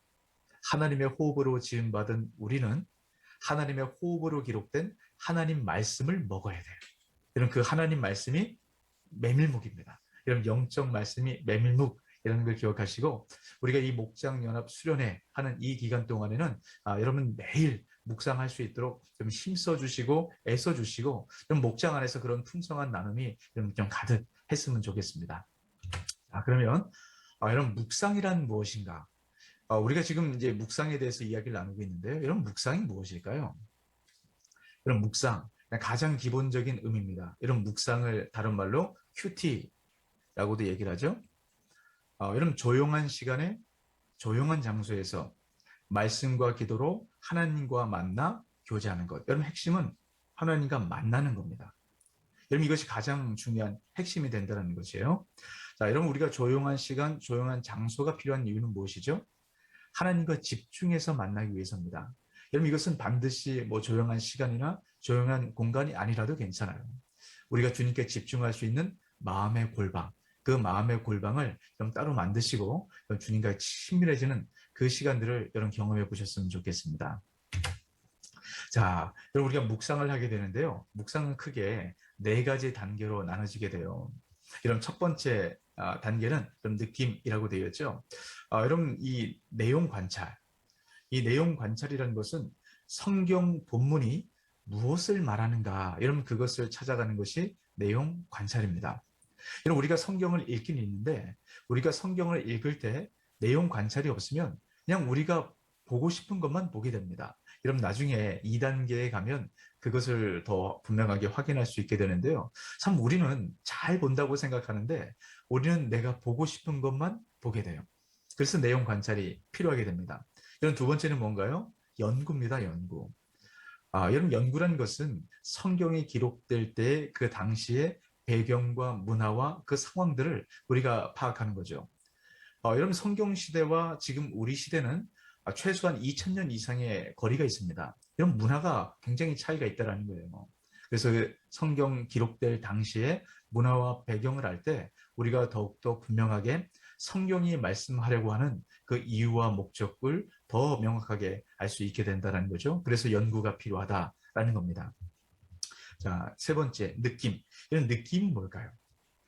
하나님의 호흡으로 지음받은 우리는 하나님의 호흡으로 기록된 하나님 말씀을 먹어야 돼요. 여러분, 그 하나님 말씀이 메밀묵입니다. 여러분, 영적 말씀이 메밀묵, 이라는 걸 기억하시고 우리가 이 목장연합 수련회 하는 이 기간 동안에는 여러분 매일 묵상할 수 있도록 좀 힘써주시고 애써주시고 좀 목장 안에서 그런 풍성한 나눔이 좀 가득 했으면 좋겠습니다. 그러면 여러분 묵상이란 무엇인가? 우리가 지금 이제 묵상에 대해서 이야기를 나누고 있는데요. 여러분 묵상이 무엇일까요? 여러분 묵상 가장 기본적인 의미입니다. 여러분 묵상을 다른 말로 큐티라고도 얘기를 하죠. 여러분 조용한 시간에 조용한 장소에서 말씀과 기도로 하나님과 만나 교제하는 것. 여러분 핵심은 하나님과 만나는 겁니다. 여러분 이것이 가장 중요한 핵심이 된다는 것이에요. 자, 여러분 우리가 조용한 시간, 조용한 장소가 필요한 이유는 무엇이죠? 하나님과 집중해서 만나기 위해서입니다. 여러분 이것은 반드시 뭐 조용한 시간이나 조용한 공간이 아니라도 괜찮아요. 우리가 주님께 집중할 수 있는 마음의 골방, 그 마음의 골방을 좀 따로 만드시고 주님과 친밀해지는 그 시간들을 여러분 경험해 보셨으면 좋겠습니다. 자, 여러분 우리가 묵상을 하게 되는데요. 묵상은 크게 네 가지 단계로 나눠지게 돼요. 이런 첫 번째 단계는 좀 느낌이라고 되어 있죠. 여러분 이 내용 관찰, 이 내용 관찰이라는 것은 성경 본문이 무엇을 말하는가, 여러분 그것을 찾아가는 것이 내용 관찰입니다. 여러분 우리가 성경을 읽긴 읽는데 우리가 성경을 읽을 때 내용 관찰이 없으면 그냥 우리가 보고 싶은 것만 보게 됩니다. 여러분 나중에 2단계에 가면 그것을 더 분명하게 확인할 수 있게 되는데요. 참 우리는 잘 본다고 생각하는데 우리는 내가 보고 싶은 것만 보게 돼요. 그래서 내용 관찰이 필요하게 됩니다. 여러분 두 번째는 뭔가요? 연구입니다. 연구. 여러분 연구란 것은 성경이 기록될 때 그 당시의 배경과 문화와 그 상황들을 우리가 파악하는 거죠. 여러분 성경 시대와 지금 우리 시대는 최소한 2000년 이상의 거리가 있습니다. 이런 문화가 굉장히 차이가 있다는 거예요. 그래서 그 성경 기록될 당시의 문화와 배경을 알 때 우리가 더욱더 분명하게 성경이 말씀하려고 하는 그 이유와 목적을 더 명확하게 알 수 있게 된다는 거죠. 그래서 연구가 필요하다라는 겁니다. 자, 세 번째, 느낌. 이런 느낌이 뭘까요?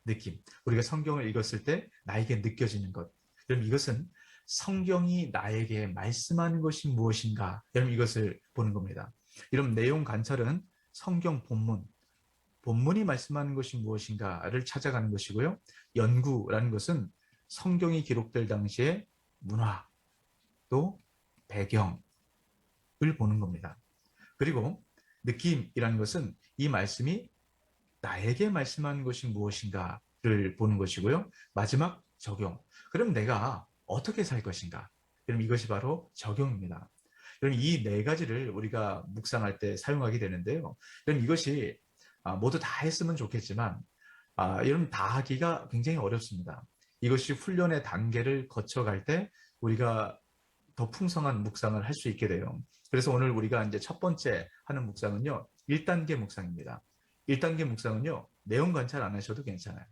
느낌. 우리가 성경을 읽었을 때 나에게 느껴지는 것. 그럼 이것은 성경이 나에게 말씀하는 것이 무엇인가? 여러분 이것을 보는 겁니다. 이런 내용 관찰은 성경 본문, 본문이 말씀하는 것이 무엇인가를 찾아가는 것이고요. 연구라는 것은 성경이 기록될 당시의 문화, 또 배경을 보는 겁니다. 그리고 느낌이라는 것은 이 말씀이 나에게 말씀하는 것이 무엇인가를 보는 것이고요. 마지막 적용. 그럼 내가 어떻게 살 것인가? 그럼 이것이 바로 적용입니다. 그럼 이 네 가지를 우리가 묵상할 때 사용하게 되는데요. 그럼 이것이 모두 다 했으면 좋겠지만 여러분 다 하기가 굉장히 어렵습니다. 이것이 훈련의 단계를 거쳐갈 때 우리가 더 풍성한 묵상을 할 수 있게 돼요. 그래서 오늘 우리가 이제 첫 번째 하는 묵상은요. 1단계 묵상입니다. 1단계 묵상은요. 내용 관찰 안 하셔도 괜찮아요.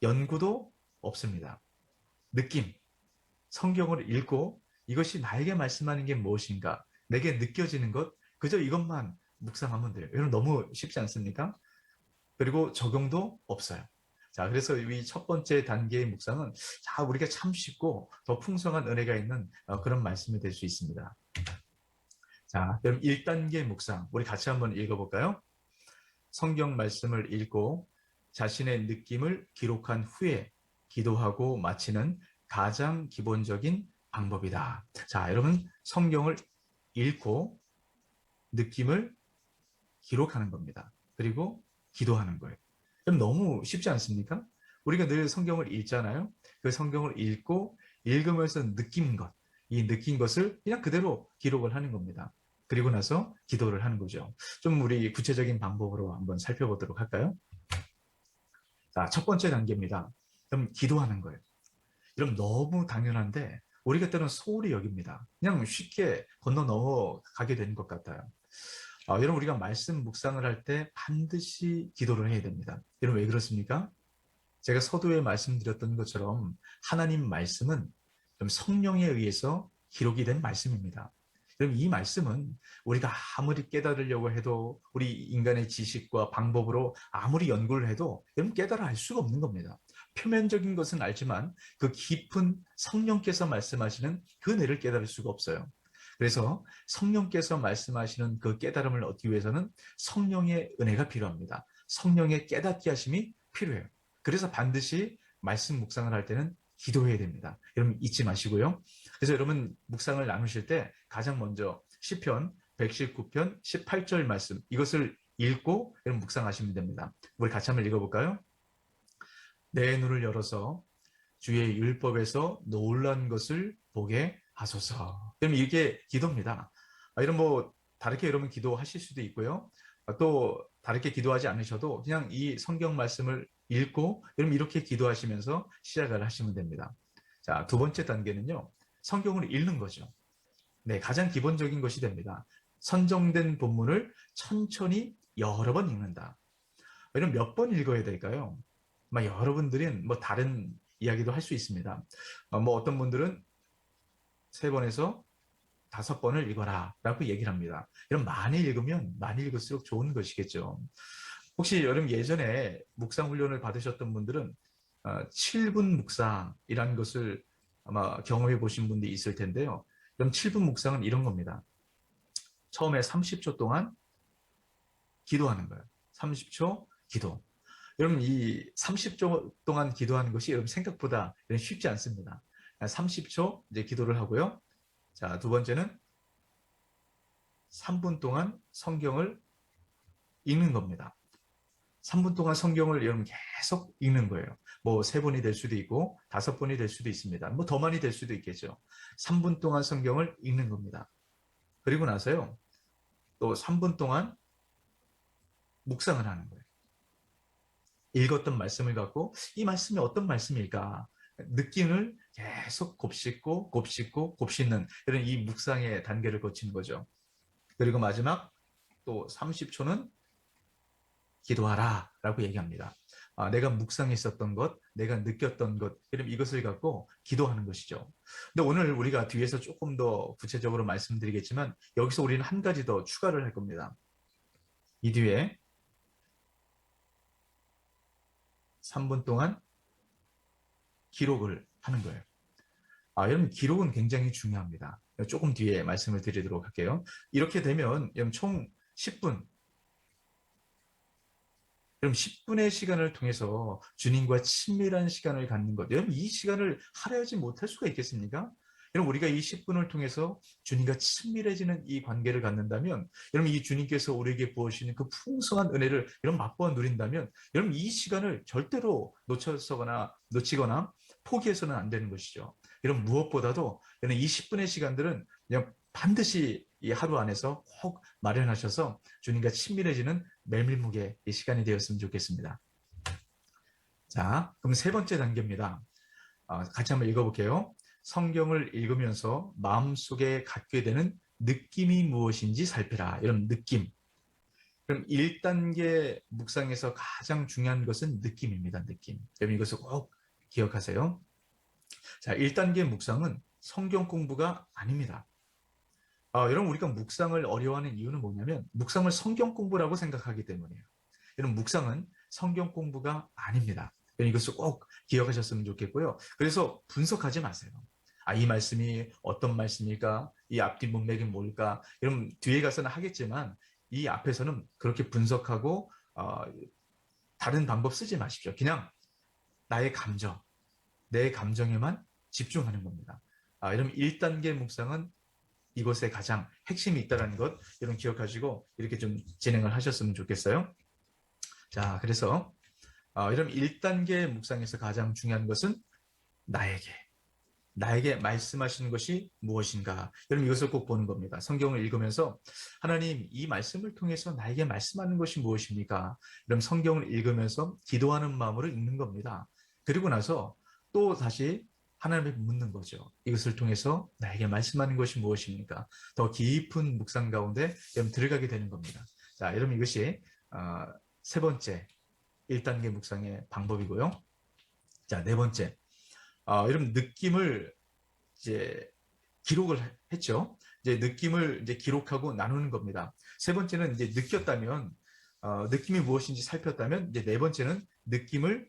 연구도 없습니다. 느낌, 성경을 읽고 이것이 나에게 말씀하는 게 무엇인가, 내게 느껴지는 것, 그저 이것만 묵상하면 돼요. 여러분 너무 쉽지 않습니까? 그리고 적용도 없어요. 자, 그래서 이 첫 번째 단계의 묵상은 우리가 참 쉽고 더 풍성한 은혜가 있는 그런 말씀이 될 수 있습니다. 자, 그럼 1단계 묵상, 우리 같이 한번 읽어볼까요? 성경 말씀을 읽고 자신의 느낌을 기록한 후에 기도하고 마치는 가장 기본적인 방법이다. 자, 여러분 성경을 읽고 느낌을 기록하는 겁니다. 그리고 기도하는 거예요. 그럼 너무 쉽지 않습니까? 우리가 늘 성경을 읽잖아요. 그 성경을 읽고 읽으면서 느낀 것, 이 느낀 것을 그냥 그대로 기록을 하는 겁니다. 그리고 나서 기도를 하는 거죠. 좀 우리 구체적인 방법으로 한번 살펴보도록 할까요? 자, 첫 번째 단계입니다. 그럼 기도하는 거예요. 이러면 너무 당연한데 우리가 때로는 소홀히 여깁니다. 그냥 쉽게 건너 넘어가게 되는 것 같아요. 여러분 우리가 말씀 묵상을 할 때 반드시 기도를 해야 됩니다. 여러분 왜 그렇습니까? 제가 서두에 말씀드렸던 것처럼 하나님 말씀은 좀 성령에 의해서 기록이 된 말씀입니다. 여러분 이 말씀은 우리가 아무리 깨달으려고 해도 우리 인간의 지식과 방법으로 아무리 연구를 해도 여러분 깨달아 알 수가 없는 겁니다. 표면적인 것은 알지만 그 깊은 성령께서 말씀하시는 그 내를 깨달을 수가 없어요. 그래서 성령께서 말씀하시는 그 깨달음을 얻기 위해서는 성령의 은혜가 필요합니다. 성령의 깨닫게 하심이 필요해요. 그래서 반드시 말씀 묵상을 할 때는 기도해야 됩니다. 여러분 잊지 마시고요. 그래서 여러분 묵상을 나누실 때 가장 먼저 시편 119편 18절 말씀 이것을 읽고 여러분 묵상하시면 됩니다. 우리 같이 한번 읽어볼까요? 내 눈을 열어서 주의 율법에서 놀란 것을 보게 하소서. 그럼 이게 기도입니다. 이런 다르게 여러분 기도하실 수도 있고요. 또 다르게 기도하지 않으셔도 그냥 이 성경 말씀을 읽고 여러분 이렇게 기도하시면서 시작을 하시면 됩니다. 자, 두 번째 단계는요. 성경을 읽는 거죠. 네, 가장 기본적인 것이 됩니다. 선정된 본문을 천천히 여러 번 읽는다. 이런 몇 번 읽어야 될까요? 여러분들은 뭐 다른 이야기도 할 수 있습니다. 뭐 어떤 분들은 3번에서 5번을 읽어라 라고 얘기를 합니다. 이런 많이 읽으면 많이 읽을수록 좋은 것이겠죠. 혹시 여러분 예전에 묵상 훈련을 받으셨던 분들은 7분 묵상이라는 것을 아마 경험해 보신 분들이 있을 텐데요. 그럼 7분 묵상은 이런 겁니다. 처음에 30초 동안 기도하는 거예요. 30초 기도. 여러분 이 30초 동안 기도하는 것이 여러분 생각보다 쉽지 않습니다. 30초 이제 기도를 하고요. 자, 두 번째는 3분 동안 성경을 읽는 겁니다. 3분 동안 성경을 여러분 계속 읽는 거예요. 뭐 3번이 될 수도 있고 5번이 될 수도 있습니다. 뭐 더 많이 될 수도 있겠죠. 3분 동안 성경을 읽는 겁니다. 그리고 나서요. 또 3분 동안 묵상을 하는 거예요. 읽었던 말씀을 갖고 이 말씀이 어떤 말씀일까? 느낌을 계속 곱씹고 곱씹고 곱씹는 이런 이 묵상의 단계를 거치는 거죠. 그리고 마지막 또 30초는 기도하라 라고 얘기합니다. 내가 묵상했었던 것, 내가 느꼈던 것, 그럼 이것을 갖고 기도하는 것이죠. 근데 오늘 우리가 뒤에서 조금 더 구체적으로 말씀드리겠지만 여기서 우리는 한 가지 더 추가를 할 겁니다. 이 뒤에 3분 동안 기록을 하는 거예요. 여러분 기록은 굉장히 중요합니다. 조금 뒤에 말씀을 드리도록 할게요. 이렇게 되면 여러분 총 10분, 그럼 10분의 시간을 통해서 주님과 친밀한 시간을 갖는 것. 여러분 이 시간을 할애하지 못할 수가 있겠습니까? 여러분 우리가 이 10분을 통해서 주님과 친밀해지는 이 관계를 갖는다면 여러분 이 주님께서 우리에게 부어주시는 그 풍성한 은혜를 여러분 맛보아 누린다면 여러분 이 시간을 절대로 놓치거나 포기해서는 안 되는 것이죠. 여러분 무엇보다도 여러분 이 10분의 시간들은 그냥 반드시 이 하루 안에서 꼭 마련하셔서 주님과 친밀해지는 메밀묵의 이 시간이 되었으면 좋겠습니다. 자, 그럼 3번째 단계입니다. 같이 한번 읽어볼게요. 성경을 읽으면서 마음속에 갖게 되는 느낌이 무엇인지 살피라. 이런 느낌. 그럼 1단계 묵상에서 가장 중요한 것은 느낌입니다. 느낌. 여러분 이것을 꼭 기억하세요. 자, 1단계 묵상은 성경 공부가 아닙니다. 여러분 우리가 묵상을 어려워하는 이유는 뭐냐면 묵상을 성경 공부라고 생각하기 때문이에요. 여러분 묵상은 성경 공부가 아닙니다. 이것을 꼭 기억하셨으면 좋겠고요. 그래서 분석하지 마세요. 이 말씀이 어떤 말씀일까? 이 앞뒤 문맥이 뭘까? 여러분 뒤에 가서는 하겠지만 이 앞에서는 그렇게 분석하고 다른 방법 쓰지 마십시오. 그냥 나의 감정, 내 감정에만 집중하는 겁니다. 여러분 1단계 묵상은 이것에 가장 핵심이 있다는 것 여러분 기억하시고 이렇게 좀 진행을 하셨으면 좋겠어요. 자, 그래서 여러분 1단계 묵상에서 가장 중요한 것은 나에게 말씀하시는 것이 무엇인가. 여러분 이것을 꼭 보는 겁니다. 성경을 읽으면서 하나님 이 말씀을 통해서 나에게 말씀하는 것이 무엇입니까? 여러분 성경을 읽으면서 기도하는 마음으로 읽는 겁니다. 그리고 나서 또 다시 하나님께 묻는 거죠. 이것을 통해서 나에게 말씀하는 것이 무엇입니까? 더 깊은 묵상 가운데 여러분 들어가게 되는 겁니다. 자, 여러분 이것이 3번째 1단계 묵상의 방법이고요. 자, 4번째. 여러분 느낌을 이제 기록을 했죠. 이제 느낌을 이제 기록하고 나누는 겁니다. 3번째는 이제 느꼈다면 느낌이 무엇인지 살폈다면 이제 4번째는 느낌을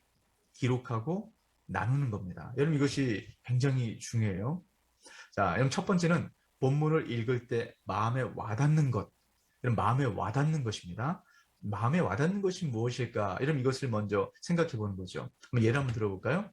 기록하고 나누는 겁니다. 여러분 이것이 굉장히 중요해요. 자, 여러분 첫 번째는 본문을 읽을 때 마음에 와닿는 것. 여러분 마음에 와닿는 것입니다. 마음에 와닿는 것이 무엇일까? 여러분 이것을 먼저 생각해 보는 거죠. 한번 예를 한번 들어볼까요?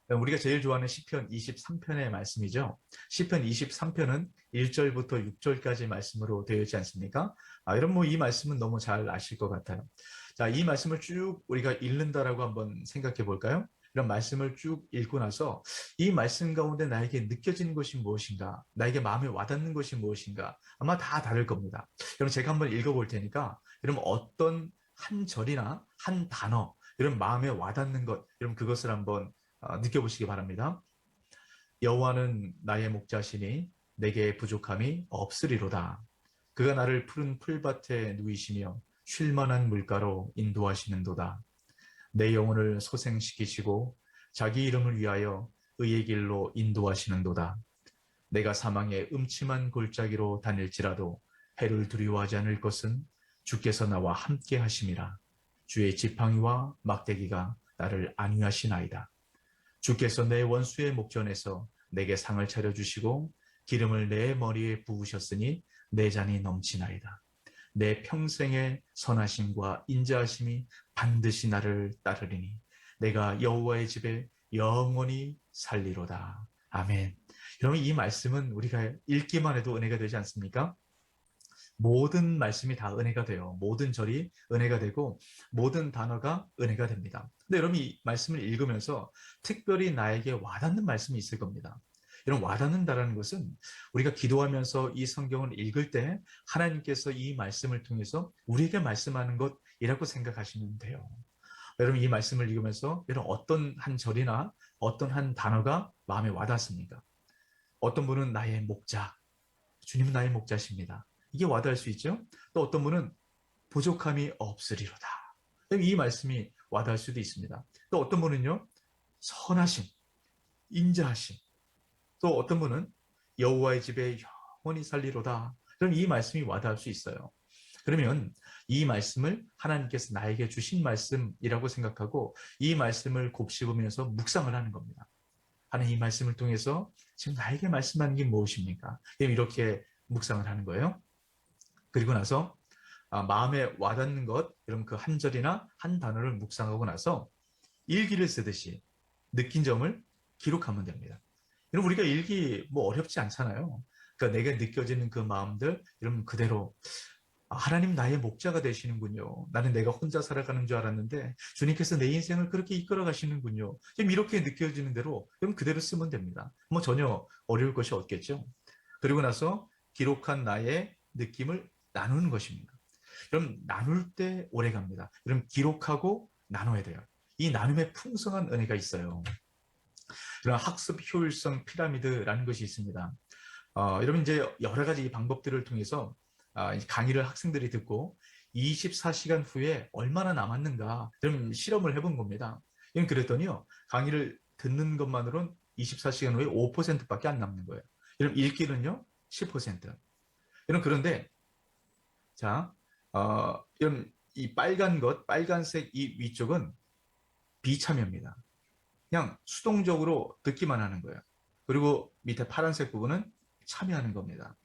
우리가 제일 좋아하는 시편 23편의 말씀이죠. 시편 23편은 1절부터 6절까지 말씀으로 되어 있지 않습니까? 여러분 뭐 이 말씀은 너무 잘 아실 것 같아요. 자, 이 말씀을 쭉 우리가 읽는다라고 한번 생각해 볼까요? 이런 말씀을 쭉 읽고 나서 이 말씀 가운데 나에게 느껴지는 것이 무엇인가? 나에게 마음에 와닿는 것이 무엇인가? 아마 다 다를 겁니다. 여러분 제가 한번 읽어볼 테니까 여러분 어떤 한 절이나 한 단어 이런 마음에 와닿는 것 여러분 그것을 한번 느껴보시기 바랍니다. 여호와는 나의 목자시니 내게 부족함이 없으리로다. 그가 나를 푸른 풀밭에 누이시며 쉴 만한 물가로 인도하시는도다. 내 영혼을 소생시키시고 자기 이름을 위하여 의의 길로 인도하시는도다. 내가 사망의 음침한 골짜기로 다닐지라도 해를 두려워하지 않을 것은 주께서 나와 함께 하심이라. 주의 지팡이와 막대기가 나를 안위하시나이다. 주께서 내 원수의 목전에서 내게 상을 차려주시고 기름을 내 머리에 부으셨으니 내 잔이 넘치나이다. 내 평생의 선하심과 인자하심이 반드시 나를 따르리니 내가 여호와의 집에 영원히 살리로다. 아멘. 여러분, 이 말씀은 우리가 읽기만 해도 은혜가 되지 않습니까? 모든 말씀이 다 은혜가 돼요. 모든 절이 은혜가 되고 모든 단어가 은혜가 됩니다. 근데 여러분, 이 말씀을 읽으면서 특별히 나에게 와닿는 말씀이 있을 겁니다. 이런 와닿는다라는 것은 우리가 기도하면서 이 성경을 읽을 때 하나님께서 이 말씀을 통해서 우리에게 말씀하는 것이라고 생각하시면 돼요. 여러분, 이 말씀을 읽으면서 여러분 어떤 한 절이나 어떤 한 단어가 마음에 와닿습니까? 어떤 분은 나의 목자, 주님은 나의 목자십니다. 이게 와닿을 수 있죠. 또 어떤 분은 부족함이 없으리로다. 이 말씀이 와닿을 수도 있습니다. 또 어떤 분은요, 선하심, 인자하심. 또 어떤 분은 여호와의 집에 영원히 살리로다. 그럼 이 말씀이 와닿을 수 있어요. 그러면 이 말씀을 하나님께서 나에게 주신 말씀이라고 생각하고 이 말씀을 곱씹으면서 묵상을 하는 겁니다. 하나님, 이 말씀을 통해서 지금 나에게 말씀하는 게 무엇입니까? 이렇게 묵상을 하는 거예요. 그리고 나서 마음에 와닿는 것, 여러분 그 한 절이나 한 단어를 묵상하고 나서 일기를 쓰듯이 느낀 점을 기록하면 됩니다. 여러분, 우리가 일기 어렵지 않잖아요. 그러니까 내가 느껴지는 그 마음들, 여러분 그대로 하나님 나의 목자가 되시는군요. 나는 내가 혼자 살아가는 줄 알았는데 주님께서 내 인생을 그렇게 이끌어 가시는군요. 지금 이렇게 느껴지는 대로 여러분 그대로 쓰면 됩니다. 전혀 어려울 것이 없겠죠. 그리고 나서 기록한 나의 느낌을 나누는 것입니다. 여러분, 나눌 때 오래 갑니다. 여러분, 기록하고 나눠야 돼요. 이 나눔에 풍성한 은혜가 있어요. 이런 학습 효율성 피라미드라는 것이 있습니다. 여러분, 이제 여러 가지 방법들을 통해서 강의를 학생들이 듣고 24시간 후에 얼마나 남았는가, 여러분 실험을 해본 겁니다. 그랬더니요, 강의를 듣는 것만으로는 24시간 후에 5%밖에 안 남는 거예요. 여러분, 읽기는요 10%. 여러분, 그런데 자, 여러분 이 빨간색 이 위쪽은 비참여입니다. 그냥 수동적으로 듣기만 하는 거예요. 그리고 밑에 파란색 부분은 참여하는 겁니다.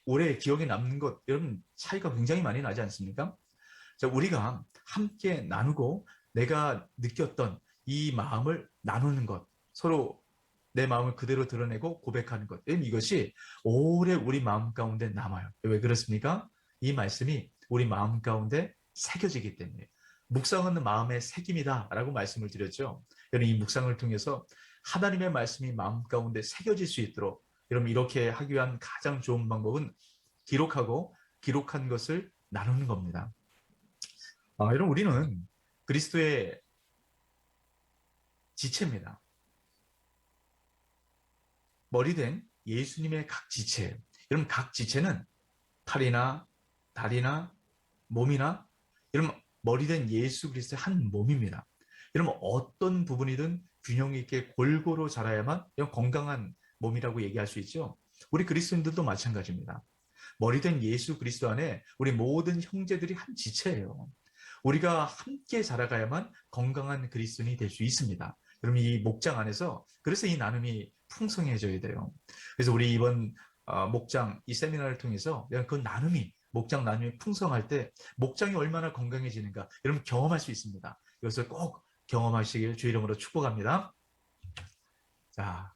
올해 기억에 남는 것, 여러분 차이가 굉장히 많이 나지 않습니까? 자, 우리가 함께 나누고 내가 느꼈던 이 마음을 나누는 것, 서로 내 마음을 그대로 드러내고 고백하는 것, 이것이 오래 우리 마음 가운데 남아요. 왜 그렇습니까? 이 말씀이 우리 마음 가운데 새겨지기 때문에. 묵상은 마음의 새김이다라고 말씀을 드렸죠. 여러분, 이 묵상을 통해서 하나님의 말씀이 마음 가운데 새겨질 수 있도록, 여러분 이렇게 하기 위한 가장 좋은 방법은 기록하고 기록한 것을 나누는 겁니다. 여러분, 우리는 그리스도의 지체입니다. 머리된 예수님의 각 지체. 여러분, 각 지체는 팔이나 다리나 몸이나, 여러분 머리된 예수 그리스도의 한 몸입니다. 여러분, 어떤 부분이든 균형 있게 골고루 자라야만 건강한 몸이라고 얘기할 수 있죠. 우리 그리스도인들도 마찬가지입니다. 머리된 예수 그리스도 안에 우리 모든 형제들이 한 지체예요. 우리가 함께 자라가야만 건강한 그리스도인이 될 수 있습니다. 여러분, 이 목장 안에서 그래서 이 나눔이 풍성해져야 돼요. 그래서 우리 이번 목장 이 세미나를 통해서 그 나눔이, 목장 나눔이 풍성할 때 목장이 얼마나 건강해지는가 여러분 경험할 수 있습니다. 이것을 꼭 경험하시길 주 이름으로 축복합니다. 자,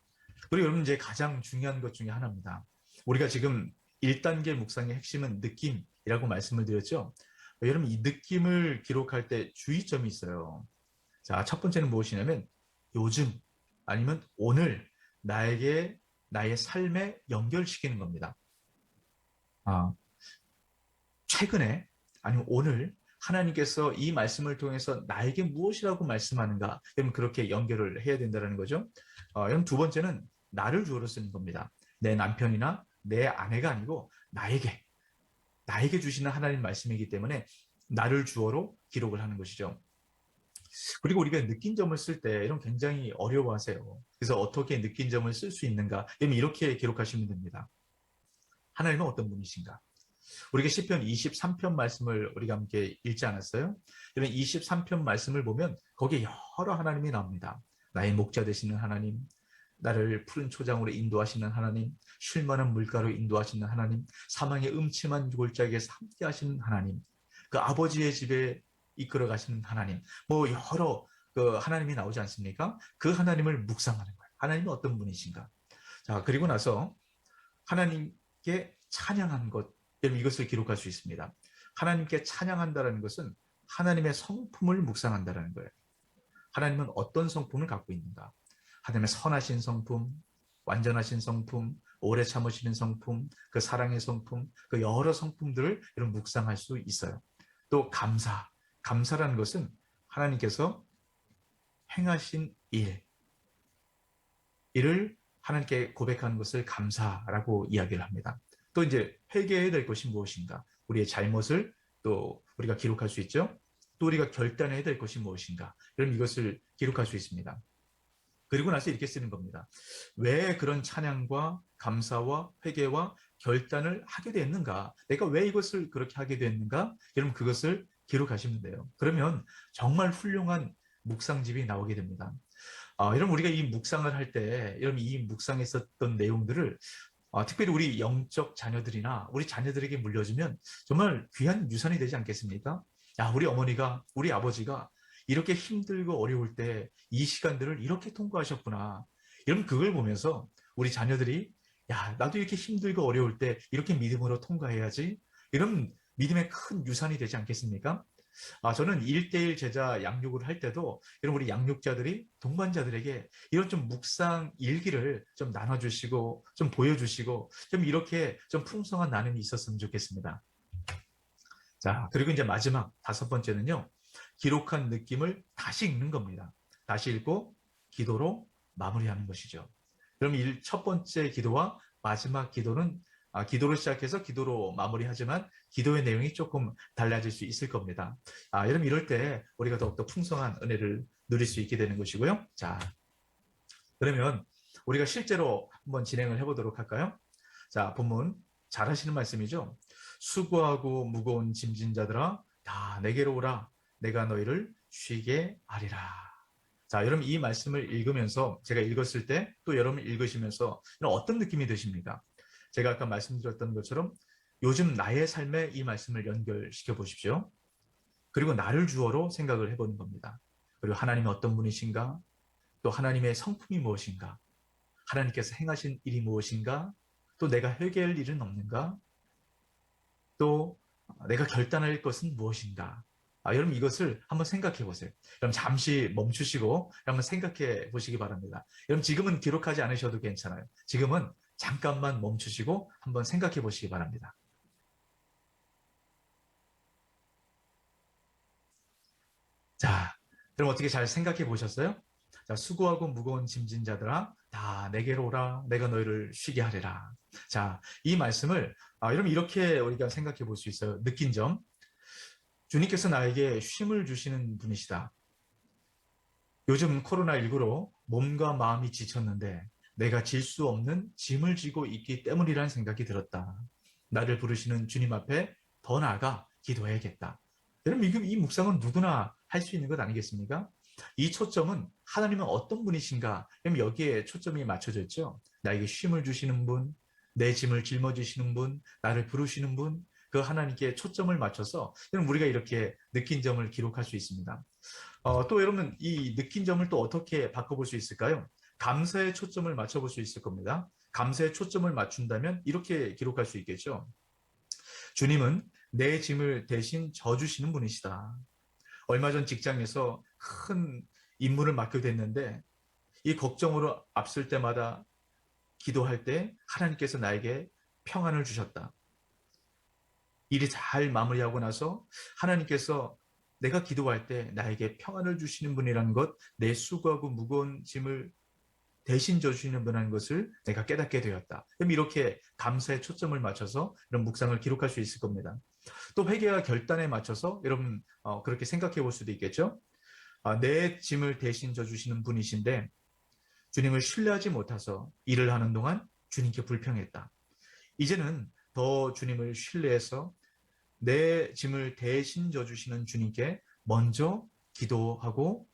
그리고 여러분 이제 가장 중요한 것 중에 하나입니다. 우리가 지금 1단계 묵상의 핵심은 느낌이라고 말씀을 드렸죠. 여러분, 이 느낌을 기록할 때 주의점이 있어요. 자, 첫 번째는 무엇이냐면 요즘 아니면 오늘 나에게 나의 삶에 연결시키는 겁니다. 최근에 아니면 오늘 하나님께서 이 말씀을 통해서 나에게 무엇이라고 말씀하는가, 여러분 그렇게 연결을 해야 된다는 거죠. 여러분, 두 번째는 나를 주어로 쓰는 겁니다. 내 남편이나 내 아내가 아니고 나에게 주시는 하나님 말씀이기 때문에 나를 주어로 기록을 하는 것이죠. 그리고 우리가 느낀 점을 쓸 때 이런 굉장히 어려워하세요. 그래서 어떻게 느낀 점을 쓸 수 있는가? 이렇게 기록하시면 됩니다. 하나님은 어떤 분이신가? 우리가 시편 23편 말씀을 우리가 함께 읽지 않았어요? 이런 23편 말씀을 보면 거기에 여러 하나님이 나옵니다. 나의 목자 되시는 하나님, 나를 푸른 초장으로 인도하시는 하나님, 쉴만한 물가로 인도하시는 하나님, 사망의 음침한 골짜기에서 함께 하시는 하나님, 그 아버지의 집에 이끌어 가시는 하나님, 여러 그 하나님이 나오지 않습니까? 그 하나님을 묵상하는 거예요. 하나님이 어떤 분이신가? 자, 그리고 나서 하나님께 찬양한 것, 여러분 이것을 기록할 수 있습니다. 하나님께 찬양한다는 것은 하나님의 성품을 묵상한다는 거예요. 하나님은 어떤 성품을 갖고 있는가? 하나님의 선하신 성품, 완전하신 성품, 오래 참으시는 성품, 그 사랑의 성품, 그 여러 성품들을 여러분 묵상할 수 있어요. 또 감사라는 것은 하나님께서 행하신 일을 하나님께 고백하는 것을 감사라고 이야기를 합니다. 또 이제 회개해야 될 것이 무엇인가? 우리의 잘못을 또 우리가 기록할 수 있죠. 또 우리가 결단해야 될 것이 무엇인가? 그럼 이것을 기록할 수 있습니다. 그리고 나서 이렇게 쓰는 겁니다. 왜 그런 찬양과 감사와 회개와 결단을 하게 됐는가? 내가 왜 이것을 그렇게 하게 됐는가? 여러분 그것을 기록하시면 돼요. 그러면 정말 훌륭한 묵상집이 나오게 됩니다. 여러분 우리가 이 묵상을 할 때 여러분 이 묵상에 있었던 내용들을 특별히 우리 영적 자녀들이나 우리 자녀들에게 물려주면 정말 귀한 유산이 되지 않겠습니까? 우리 어머니가, 우리 아버지가 이렇게 힘들고 어려울 때 이 시간들을 이렇게 통과하셨구나. 여러분 그걸 보면서 우리 자녀들이 나도 이렇게 힘들고 어려울 때 이렇게 믿음으로 통과해야지. 이런 믿음의 큰 유산이 되지 않겠습니까? 저는 1대1 제자 양육을 할 때도 이런 우리 양육자들이 동반자들에게 이런 좀 묵상 일기를 좀 나눠주시고 좀 보여주시고 좀 이렇게 좀 풍성한 나눔이 있었으면 좋겠습니다. 자, 그리고 이제 마지막 5번째는요. 기록한 느낌을 다시 읽는 겁니다. 다시 읽고 기도로 마무리하는 것이죠. 그럼 첫 번째 기도와 마지막 기도는 기도로 시작해서 기도로 마무리하지만 기도의 내용이 조금 달라질 수 있을 겁니다. 여러분 이럴 때 우리가 더욱더 풍성한 은혜를 누릴 수 있게 되는 것이고요. 자, 그러면 우리가 실제로 한번 진행을 해보도록 할까요? 자, 본문 잘 하시는 말씀이죠. 수고하고 무거운 짐진 자들아 다 내게로 오라. 내가 너희를 쉬게 하리라. 자, 여러분 이 말씀을 읽으면서 제가 읽었을 때 또 여러분 읽으시면서 어떤 느낌이 드십니까? 제가 아까 말씀드렸던 것처럼 요즘 나의 삶에 이 말씀을 연결시켜 보십시오. 그리고 나를 주어로 생각을 해보는 겁니다. 그리고 하나님이 어떤 분이신가? 또 하나님의 성품이 무엇인가? 하나님께서 행하신 일이 무엇인가? 또 내가 회개할 일은 없는가? 또 내가 결단할 것은 무엇인가? 여러분 이것을 한번 생각해 보세요. 여러분 잠시 멈추시고 한번 생각해 보시기 바랍니다. 여러분 지금은 기록하지 않으셔도 괜찮아요. 지금은 잠깐만 멈추시고 한번 생각해 보시기 바랍니다. 자, 그럼 어떻게 잘 생각해 보셨어요? 자, 수고하고 무거운 짐진 자들아 다 내게로 오라. 내가 너희를 쉬게 하리라. 자, 이 말씀을 여러분 이렇게 우리가 생각해 볼 수 있어요. 느낀 점. 주님께서 나에게 쉼을 주시는 분이시다. 요즘 코로나19로 몸과 마음이 지쳤는데 내가 질 수 없는 짐을 지고 있기 때문이라는 생각이 들었다. 나를 부르시는 주님 앞에 더 나아가 기도해야겠다. 여러분 이 묵상은 누구나 할 수 있는 것 아니겠습니까? 이 초점은 하나님은 어떤 분이신가? 그럼 여기에 초점이 맞춰져 있죠. 나에게 쉼을 주시는 분, 내 짐을 짊어지시는 분, 나를 부르시는 분, 그 하나님께 초점을 맞춰서 우리가 이렇게 느낀 점을 기록할 수 있습니다. 또 여러분 이 느낀 점을 또 어떻게 바꿔볼 수 있을까요? 감사의 초점을 맞춰볼 수 있을 겁니다. 감사의 초점을 맞춘다면 이렇게 기록할 수 있겠죠. 주님은 내 짐을 대신 져주시는 분이시다. 얼마 전 직장에서 큰 임무를 맡게 됐는데 이 걱정으로 앞설 때마다 기도할 때 하나님께서 나에게 평안을 주셨다. 일이 잘 마무리하고 나서 하나님께서 내가 기도할 때 나에게 평안을 주시는 분이라는 것, 내 수고하고 무거운 짐을 대신 져주시는 분이라는 것을 내가 깨닫게 되었다. 그럼 이렇게 감사에 초점을 맞춰서 이런 묵상을 기록할 수 있을 겁니다. 또 회개와 결단에 맞춰서 여러분 그렇게 생각해 볼 수도 있겠죠. 내 짐을 대신 져주시는 분이신데 주님을 신뢰하지 못해서 일을 하는 동안 주님께 불평했다. 이제는 더 주님을 신뢰해서 내 짐을 대신 져주시는 주님께 먼저 기도하고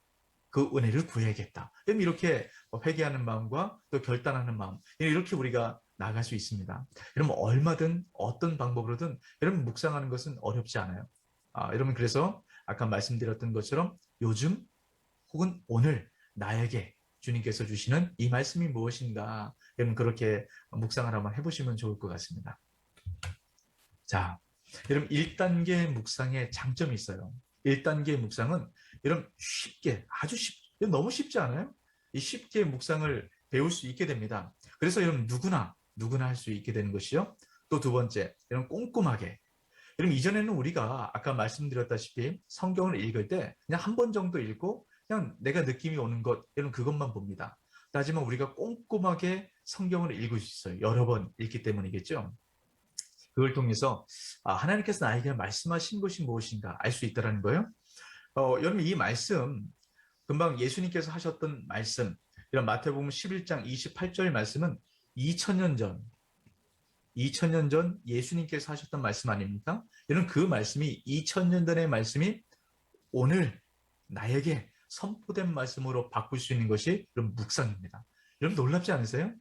그 은혜를 구해야겠다. 이렇게 회개하는 마음과 또 결단하는 마음, 이렇게 우리가 나아갈 수 있습니다. 여러분 얼마든 어떤 방법으로든 여러분 묵상하는 것은 어렵지 않아요. 여러분 그래서 아까 말씀드렸던 것처럼 요즘 혹은 오늘 나에게 주님께서 주시는 이 말씀이 무엇인가, 여러분 그렇게 묵상을 한번 해보시면 좋을 것 같습니다. 자, 여러분 1단계 묵상의 장점이 있어요. 1단계 묵상은 여러분 쉽게, 너무 쉽지 않아요? 이 쉽게 묵상을 배울 수 있게 됩니다. 그래서 여러분 누구나 할 수 있게 되는 것이요. 또 두 번째, 여러분 꼼꼼하게. 여러분 이전에는 우리가 아까 말씀드렸다시피 성경을 읽을 때 그냥 한 번 정도 읽고 그냥 내가 느낌이 오는 것, 여러분 그것만 봅니다. 하지만 우리가 꼼꼼하게 성경을 읽을 수 있어요. 여러 번 읽기 때문이겠죠. 그걸 통해서 하나님께서 나에게 말씀하신 것이 무엇인가 알 수 있다는 거예요. 여러분 이 말씀, 금방 예수님께서 하셨던 말씀, 이런 마태복음 11장 28절 말씀은 2000년 전 예수님께서 하셨던 말씀 아닙니까? 여러분 그 말씀이 2000년 전의 말씀이 오늘 나에게 선포된 말씀으로 바꿀 수 있는 것이 여러분 묵상입니다. 여러분 놀랍지 않으세요?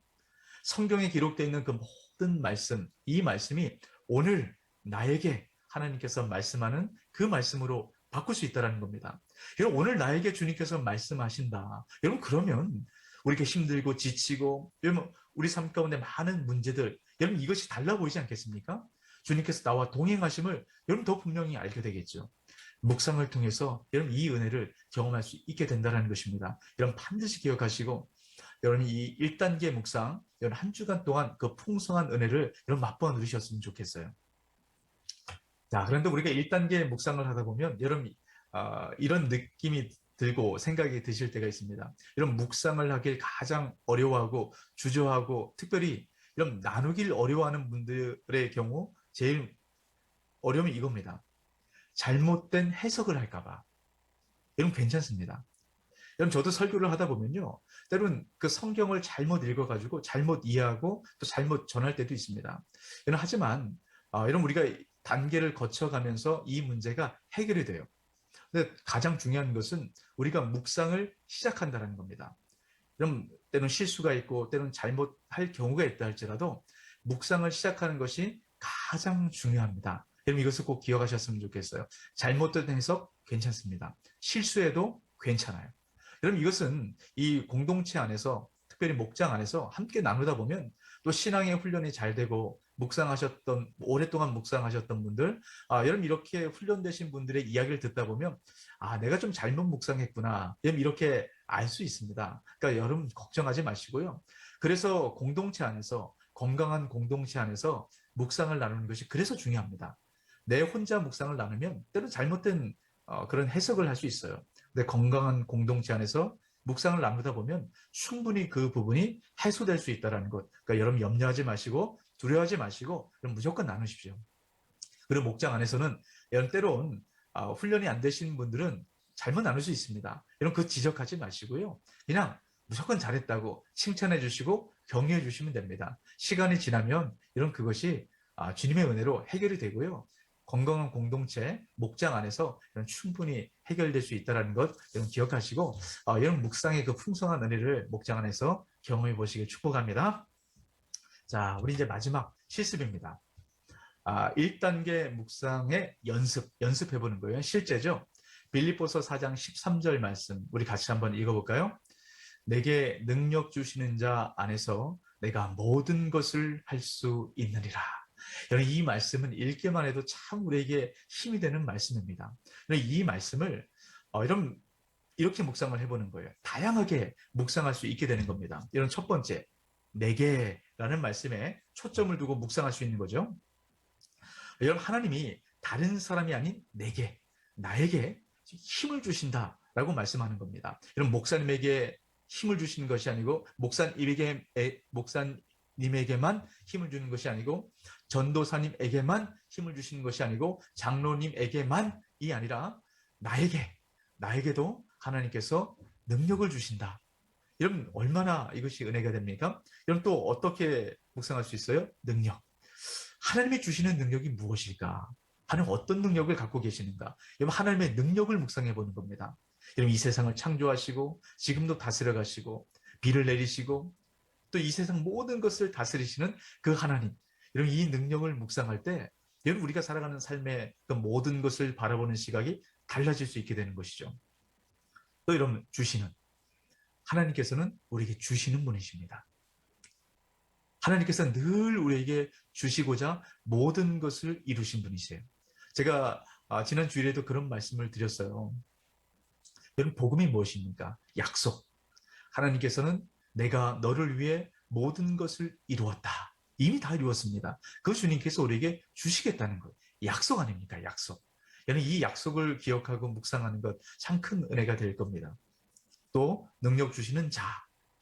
성경에 기록되어 있는 그 모든 말씀, 이 말씀이 오늘 나에게 하나님께서 말씀하는 그 말씀으로 바꿀 수 있다는 겁니다. 여러분 오늘 나에게 주님께서 말씀하신다. 여러분 그러면 우리가 힘들고 지치고 여러분 우리 삶 가운데 많은 문제들, 여러분 이것이 달라 보이지 않겠습니까? 주님께서 나와 동행하심을 여러분 더 분명히 알게 되겠죠. 묵상을 통해서 여러분 이 은혜를 경험할 수 있게 된다는 것입니다. 여러분 반드시 기억하시고 여러분 이 1단계 묵상, 여러분 한 주간 동안 그 풍성한 은혜를 여러분 맛보아 누리셨으면 좋겠어요. 자, 그런데 우리가 1단계 묵상을 하다 보면 여러분 이런 느낌이 들고 생각이 드실 때가 있습니다. 이런 묵상을 하길 가장 어려워하고 주저하고 특별히 이런 나누길 어려워하는 분들의 경우 제일 어려움이 이겁니다. 잘못된 해석을 할까봐. 여러분 괜찮습니다. 여러분 저도 설교를 하다 보면요, 때로는 그 성경을 잘못 읽어가지고 잘못 이해하고 또 잘못 전할 때도 있습니다. 여러분 하지만 여러분 우리가 단계를 거쳐가면서 이 문제가 해결이 돼요. 근데 가장 중요한 것은 우리가 묵상을 시작한다는 겁니다. 여러분 때로는 실수가 있고 때로는 잘못할 경우가 있다 할지라도 묵상을 시작하는 것이 가장 중요합니다. 여러분 이것을 꼭 기억하셨으면 좋겠어요. 잘못된 해석 괜찮습니다. 실수해도 괜찮아요. 여러분 이것은 이 공동체 안에서 특별히 목장 안에서 함께 나누다 보면 또 신앙의 훈련이 잘 되고 오랫동안 묵상하셨던 분들, 여러분 이렇게 훈련되신 분들의 이야기를 듣다 보면 내가 좀 잘못 묵상했구나, 여러분 이렇게 알 수 있습니다. 그러니까 여러분 걱정하지 마시고요. 그래서 공동체 안에서, 건강한 공동체 안에서 묵상을 나누는 것이 그래서 중요합니다. 내 혼자 묵상을 나누면 때로 잘못된 그런 해석을 할 수 있어요. 근데 건강한 공동체 안에서 묵상을 나누다 보면 충분히 그 부분이 해소될 수 있다는 것. 그러니까 여러분 염려하지 마시고 두려워하지 마시고 무조건 나누십시오. 그리고 목장 안에서는 여러분 때론 훈련이 안 되신 분들은 잘못 나눌 수 있습니다. 여러분 그 지적하지 마시고요. 그냥 무조건 잘했다고 칭찬해 주시고 격려해 주시면 됩니다. 시간이 지나면 이런 그것이 주님의 은혜로 해결이 되고요. 건강한 공동체, 목장 안에서 이런 충분히 해결될 수 있다는 것 여러분 기억하시고 여러분 묵상의 그 풍성한 은혜를 목장 안에서 경험해 보시길 축복합니다. 자, 우리 이제 마지막 실습입니다. 1단계 묵상의 연습해 보는 거예요. 실제죠. 빌립보서 4장 13절 말씀 우리 같이 한번 읽어볼까요? 내게 능력 주시는 자 안에서 내가 모든 것을 할 수 있느니라. 여러분 이 말씀은 읽기만 해도 참 우리에게 힘이 되는 말씀입니다. 이 말씀을 여러분 이렇게 묵상을 해보는 거예요. 다양하게 묵상할 수 있게 되는 겁니다. 이런 첫 번째, 내게라는 말씀에 초점을 두고 묵상할 수 있는 거죠. 여러분 하나님이 다른 사람이 아닌 나에게 힘을 주신다라고 말씀하는 겁니다. 여러분 목사님에게 힘을 주시는 것이 아니고 목사님에게만 힘을 주는 것이 아니고 전도사님에게만 힘을 주시는 것이 아니고 장로님에게만이 아니라 나에게도 하나님께서 능력을 주신다. 여러분 얼마나 이것이 은혜가 됩니까? 여러분 또 어떻게 묵상할 수 있어요? 능력. 하나님이 주시는 능력이 무엇일까? 하나님 어떤 능력을 갖고 계시는가? 여러분 하나님의 능력을 묵상해 보는 겁니다. 여러분 이 세상을 창조하시고 지금도 다스려 가시고 비를 내리시고 또 이 세상 모든 것을 다스리시는 그 하나님. 여러분 이 능력을 묵상할 때 여러분 우리가 살아가는 삶의 그 모든 것을 바라보는 시각이 달라질 수 있게 되는 것이죠. 또 여러분 하나님께서는 우리에게 주시는 분이십니다. 하나님께서 늘 우리에게 주시고자 모든 것을 이루신 분이세요. 제가 지난 주일에도 그런 말씀을 드렸어요. 여러분 복음이 무엇입니까? 약속. 하나님께서는 내가 너를 위해 모든 것을 이루었다. 이미 다 이루었습니다. 그 주님께서 우리에게 주시겠다는 거예요. 약속 아닙니까? 약속. 여러분 이 약속을 기억하고 묵상하는 것 참 큰 은혜가 될 겁니다. 또 능력 주시는 자,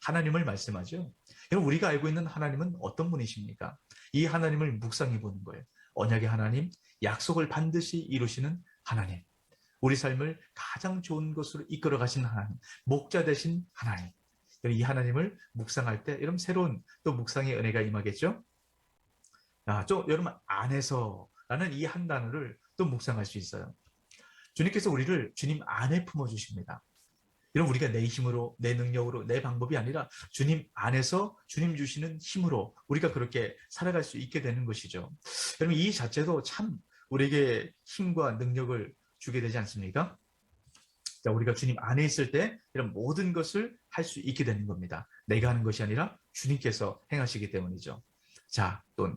하나님을 말씀하죠. 여러분 우리가 알고 있는 하나님은 어떤 분이십니까? 이 하나님을 묵상해 보는 거예요. 언약의 하나님, 약속을 반드시 이루시는 하나님, 우리 삶을 가장 좋은 것으로 이끌어 가시는 하나님, 목자 되신 하나님. 이 하나님을 묵상할 때 여러분 새로운 또 묵상의 은혜가 임하겠죠? 여러분 안에서라는 이 한 단어를 또 묵상할 수 있어요. 주님께서 우리를 주님 안에 품어주십니다. 여러분 우리가 내 힘으로, 내 능력으로, 내 방법이 아니라 주님 안에서 주님 주시는 힘으로 우리가 그렇게 살아갈 수 있게 되는 것이죠. 여러분 이 자체도 참 우리에게 힘과 능력을 주게 되지 않습니까? 자, 우리가 주님 안에 있을 때 이런 모든 것을 할 수 있게 되는 겁니다. 내가 하는 것이 아니라 주님께서 행하시기 때문이죠. 자, 또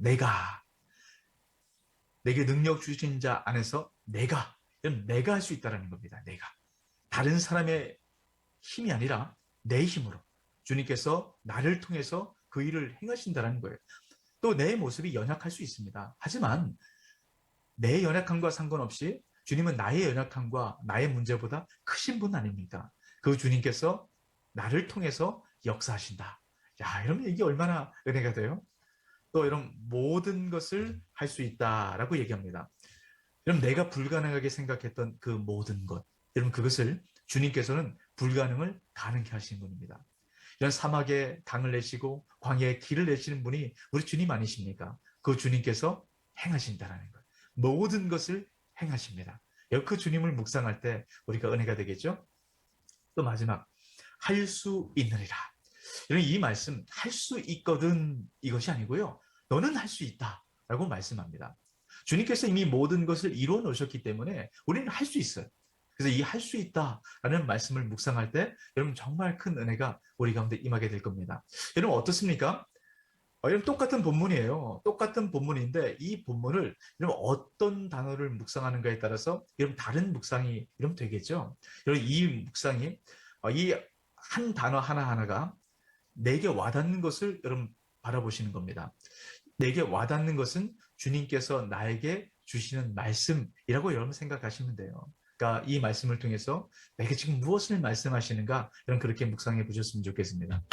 내게 능력 주신 자 안에서 내가 할 수 있다는 겁니다. 내가. 다른 사람의 힘이 아니라 내 힘으로 주님께서 나를 통해서 그 일을 행하신다는 거예요. 또 내 모습이 연약할 수 있습니다. 하지만 내 연약함과 상관없이 주님은 나의 연약함과 나의 문제보다 크신 분 아닙니까? 그 주님께서 나를 통해서 역사하신다. 야, 여러분 이게 얼마나 은혜가 돼요? 또 이런 모든 것을 할 수 있다라고 얘기합니다. 여러분 내가 불가능하게 생각했던 그 모든 것, 여러분 그것을 주님께서는 불가능을 가능케 하시는 분입니다. 이런 사막에 강을 내시고 광야에 길을 내시는 분이 우리 주님 아니십니까? 그 주님께서 행하신다라는 거예요. 모든 것을 행하십니다. 그 주님을 묵상할 때 우리가 은혜가 되겠죠? 또 마지막 할 수 있느니라. 이 말씀 할 수 있거든 이것이 아니고요. 너는 할 수 있다라고 말씀합니다. 주님께서 이미 모든 것을 이루어 놓으셨기 때문에 우리는 할 수 있어요. 그래서 이 할 수 있다라는 말씀을 묵상할 때 여러분 정말 큰 은혜가 우리 가운데 임하게 될 겁니다. 여러분 어떻습니까? 여러분 똑같은 본문이에요. 똑같은 본문인데 이 본문을 여러분 어떤 단어를 묵상하는가에 따라서 여러분 다른 묵상이 여러분 되겠죠. 여러분 이 묵상이 이 한 단어 하나하나가 내게 와닿는 것을 여러분 바라보시는 겁니다. 내게 와닿는 것은 주님께서 나에게 주시는 말씀이라고 여러분 생각하시면 돼요. 그러니까 이 말씀을 통해서 내게 지금 무엇을 말씀하시는가 여러분 그렇게 묵상해 보셨으면 좋겠습니다.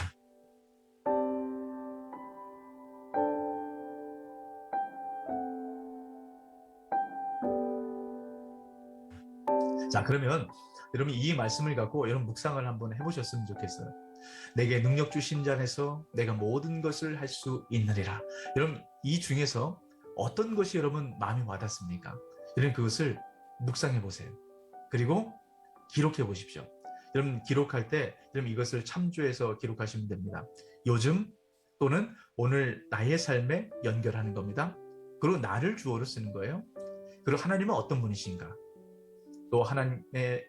자, 그러면 여러분 이 말씀을 갖고 여러분 묵상을 한번 해보셨으면 좋겠어요. 내게 능력 주신 자 안에서 내가 모든 것을 할 수 있느니라. 여러분 이 중에서 어떤 것이 여러분 마음에 와닿습니까? 여러분 그것을 묵상해 보세요. 그리고 기록해 보십시오. 여러분 기록할 때 여러분 이것을 참조해서 기록하시면 됩니다. 요즘 또는 오늘 나의 삶에 연결하는 겁니다. 그리고 나를 주어로 쓰는 거예요. 그리고 하나님은 어떤 분이신가? 또 하나님의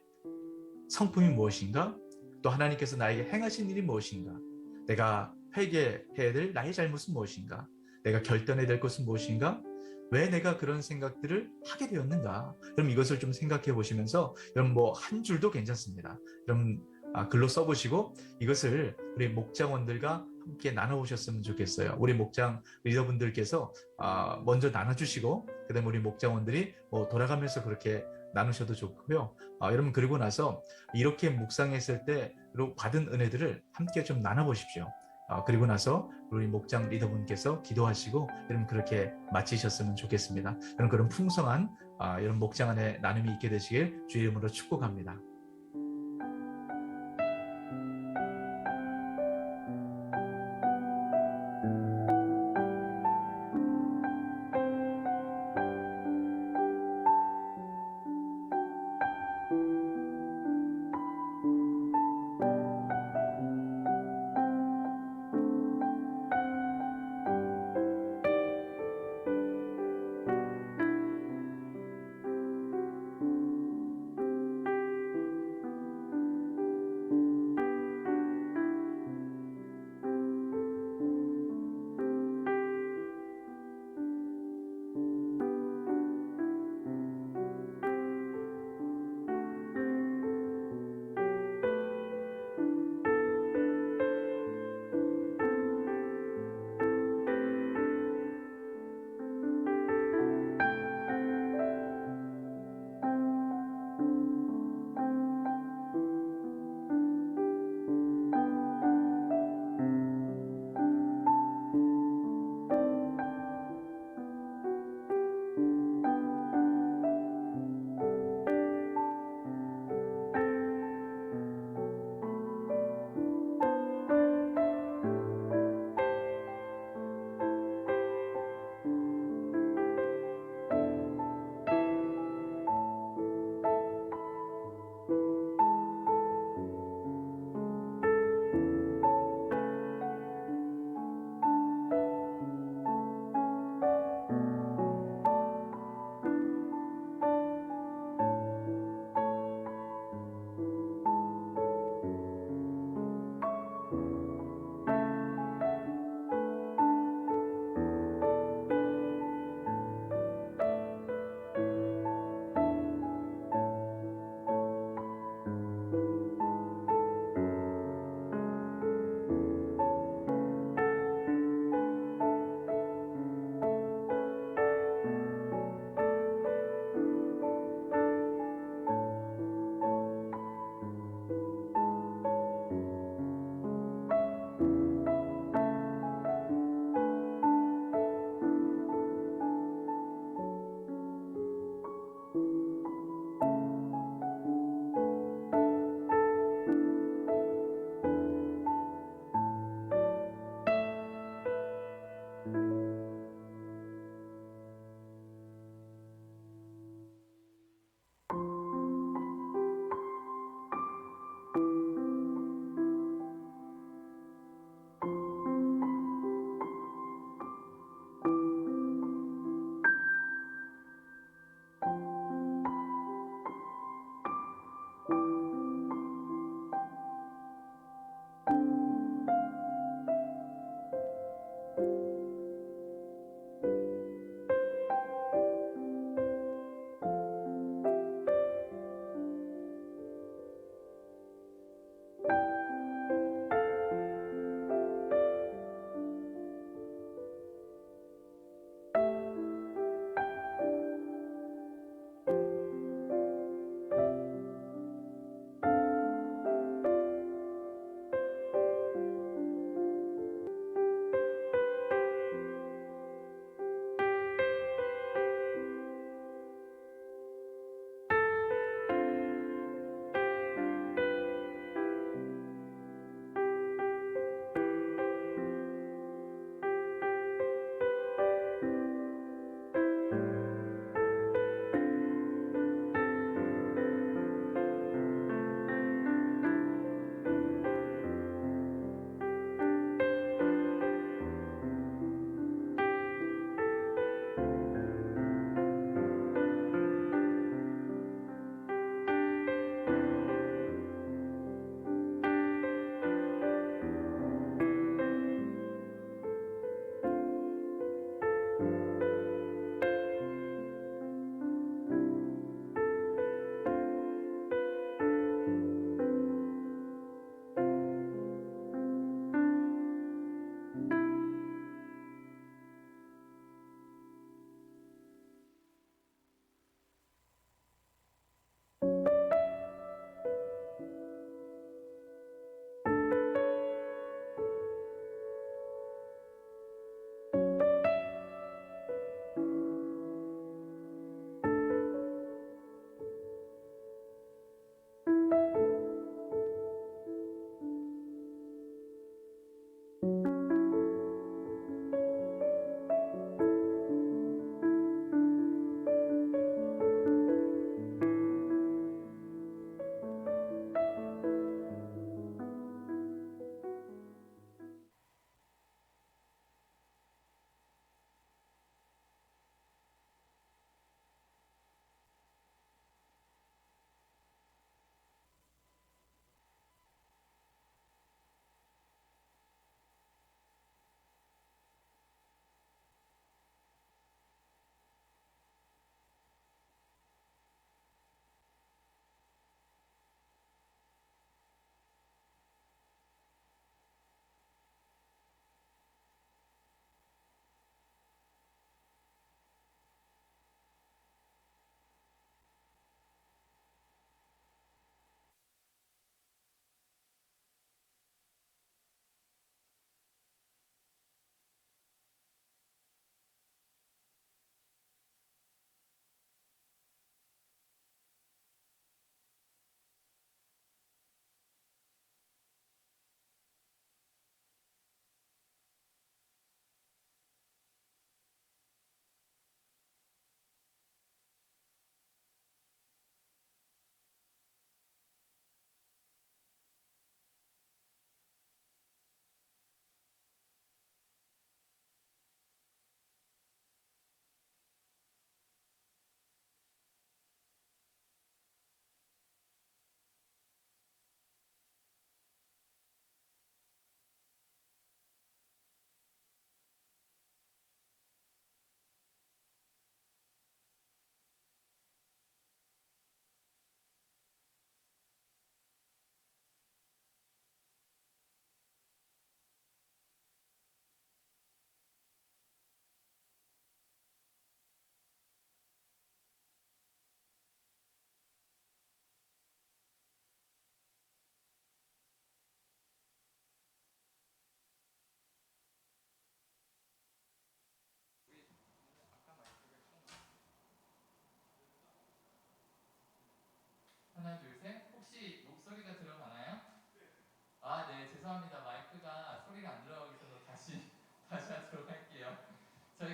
성품이 무엇인가? 또 하나님께서 나에게 행하신 일이 무엇인가? 내가 회개해야 될 나의 잘못은 무엇인가? 내가 결단해야 될 것은 무엇인가? 왜 내가 그런 생각들을 하게 되었는가? 여러분 이것을 좀 생각해 보시면서 여러분 뭐 한 줄도 괜찮습니다. 여러분 글로 써보시고 이것을 우리 목장원들과 함께 나눠보셨으면 좋겠어요. 우리 목장 리더분들께서 먼저 나눠주시고 그다음에 우리 목장원들이 뭐 돌아가면서 그렇게 나누셔도 좋고요. 여러분 그리고 나서 이렇게 묵상했을 때로 받은 은혜들을 함께 좀 나눠보십시오. 그리고 나서 우리 목장 리더분께서 기도하시고 여러분 그렇게 마치셨으면 좋겠습니다. 여러분 그런 풍성한 이런 목장 안에 나눔이 있게 되시길 주의 이름으로 축복합니다.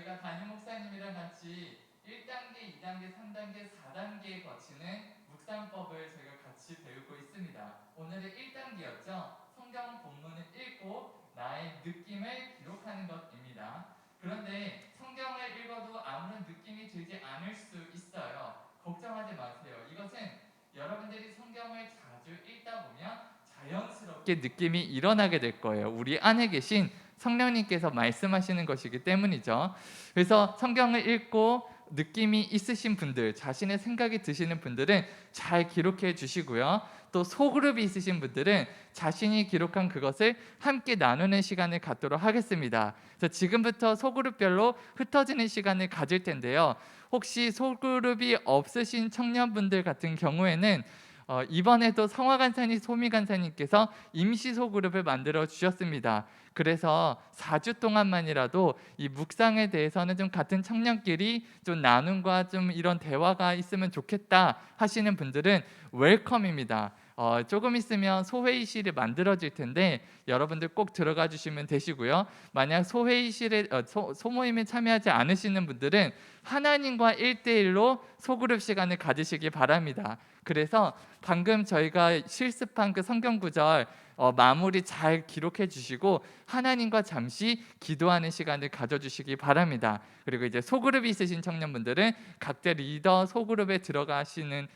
저희가 담임 목사님이랑 같이 1단계, 2단계, 3단계, 4단계 거치는 묵상법을 저희가 같이 배우고 있습니다. 오늘은 1단계였죠. 성경 본문을 읽고 나의 느낌을 기록하는 것입니다. 그런데 성경을 읽어도 아무런 느낌이 들지 않을 수 있어요. 걱정하지 마세요. 이것은 여러분들이 성경을 자주 읽다 보면 자연스럽게 느낌이 일어나게 될 거예요. 우리 안에 계신 성령님께서 말씀하시는 것이기 때문이죠. 그래서 성경을 읽고 느낌이 있으신 분들, 자신의 생각이 드시는 분들은 잘 기록해 주시고요. 또 소그룹이 있으신 분들은 자신이 기록한 그것을 함께 나누는 시간을 갖도록 하겠습니다. 그래서 지금부터 소그룹별로 흩어지는 시간을 가질 텐데요. 혹시 소그룹이 없으신 청년분들 같은 경우에는 이번에도 성화간사님, 소미간사님께서 임시 소그룹을 만들어 주셨습니다. 그래서 4주 동안만이라도 이 묵상에 대해서는 좀 같은 청년끼리 좀 나눔과 좀 이런 대화가 있으면 좋겠다 하시는 분들은 웰컴입니다. 조금 있으면 소회의실이 만들어질 텐데 여러분들 꼭 들어가 주시면 되시고요. 만약 소회의실에 소모임에 참여하지 않으시는 분들은 하나님과 1대1로 소그룹 시간을 가지시기 바랍니다. 그래서 방금 저희가 실습한 그 성경 구절 마무리 잘 기록해 주시고 하나님과 잠시 기도하는 시간을 가져주시기 바랍니다. 그리고 이제 소그룹이 있으신 청년분들은 각자 리더 소그룹에 들어가시는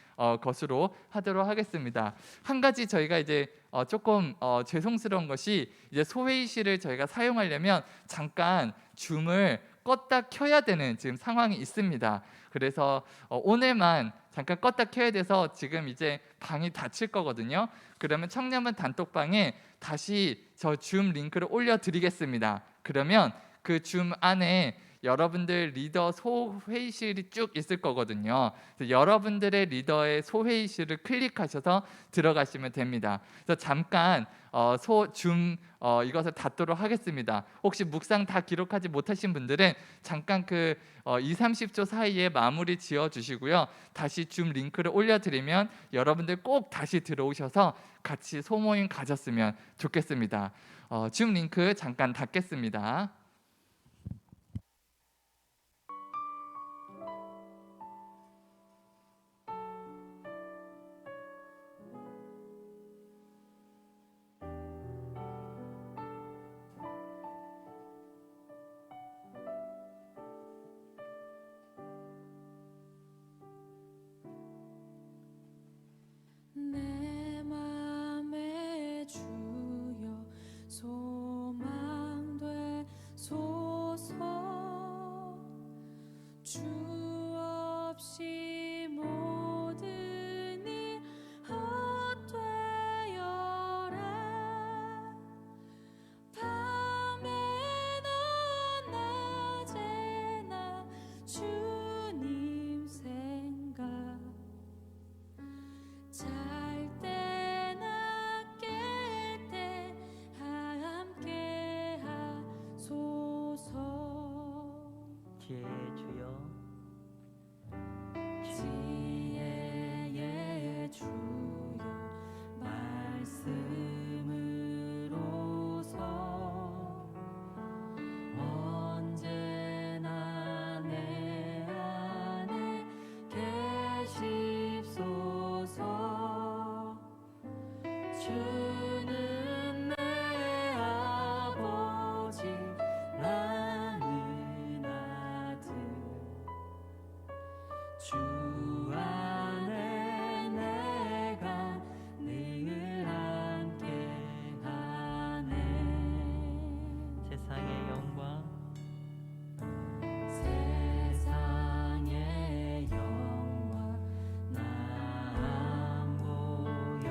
것으로 하도록 하겠습니다. 한 가지 저희가 이제 조금 죄송스러운 것이 이제 소회의실을 저희가 사용하려면 잠깐 줌을 껐다 켜야 되는 지금 상황이 있습니다. 그래서 오늘만 잠깐 껐다 켜야 돼서 지금 이제 방이 닫힐 거거든요. 그러면 청년분 단톡방에 다시 저 줌 링크를 올려드리겠습니다. 그러면 그 줌 안에 여러분들 리더 소회의실이 쭉 있을 거거든요. 그래서 여러분들의 리더의 소회의실을 클릭하셔서 들어가시면 됩니다. 그래서 잠깐 줌 이것을 닫도록 하겠습니다. 혹시 묵상 다 기록하지 못하신 분들은 잠깐 그 20-30초 사이에 마무리 지어 주시고요. 다시 줌 링크를 올려드리면 여러분들 꼭 다시 들어오셔서 같이 소모임 가졌으면 좋겠습니다. 줌 링크 잠깐 닫겠습니다. 내 맘에 주여 소망돼 소서 주 없이 모든 일 헛되어라 밤에나 낮에나 주님 생각 잘 때나 깰 때 함께 하소서 지혜의 주여 지혜의 주여 말씀으로서 언제나 내 안에 계십소서 주는 내 아버지 나는 아들 주 안에 내가 늘 함께하네 세상의 영광 세상의 영광 나 안 보여도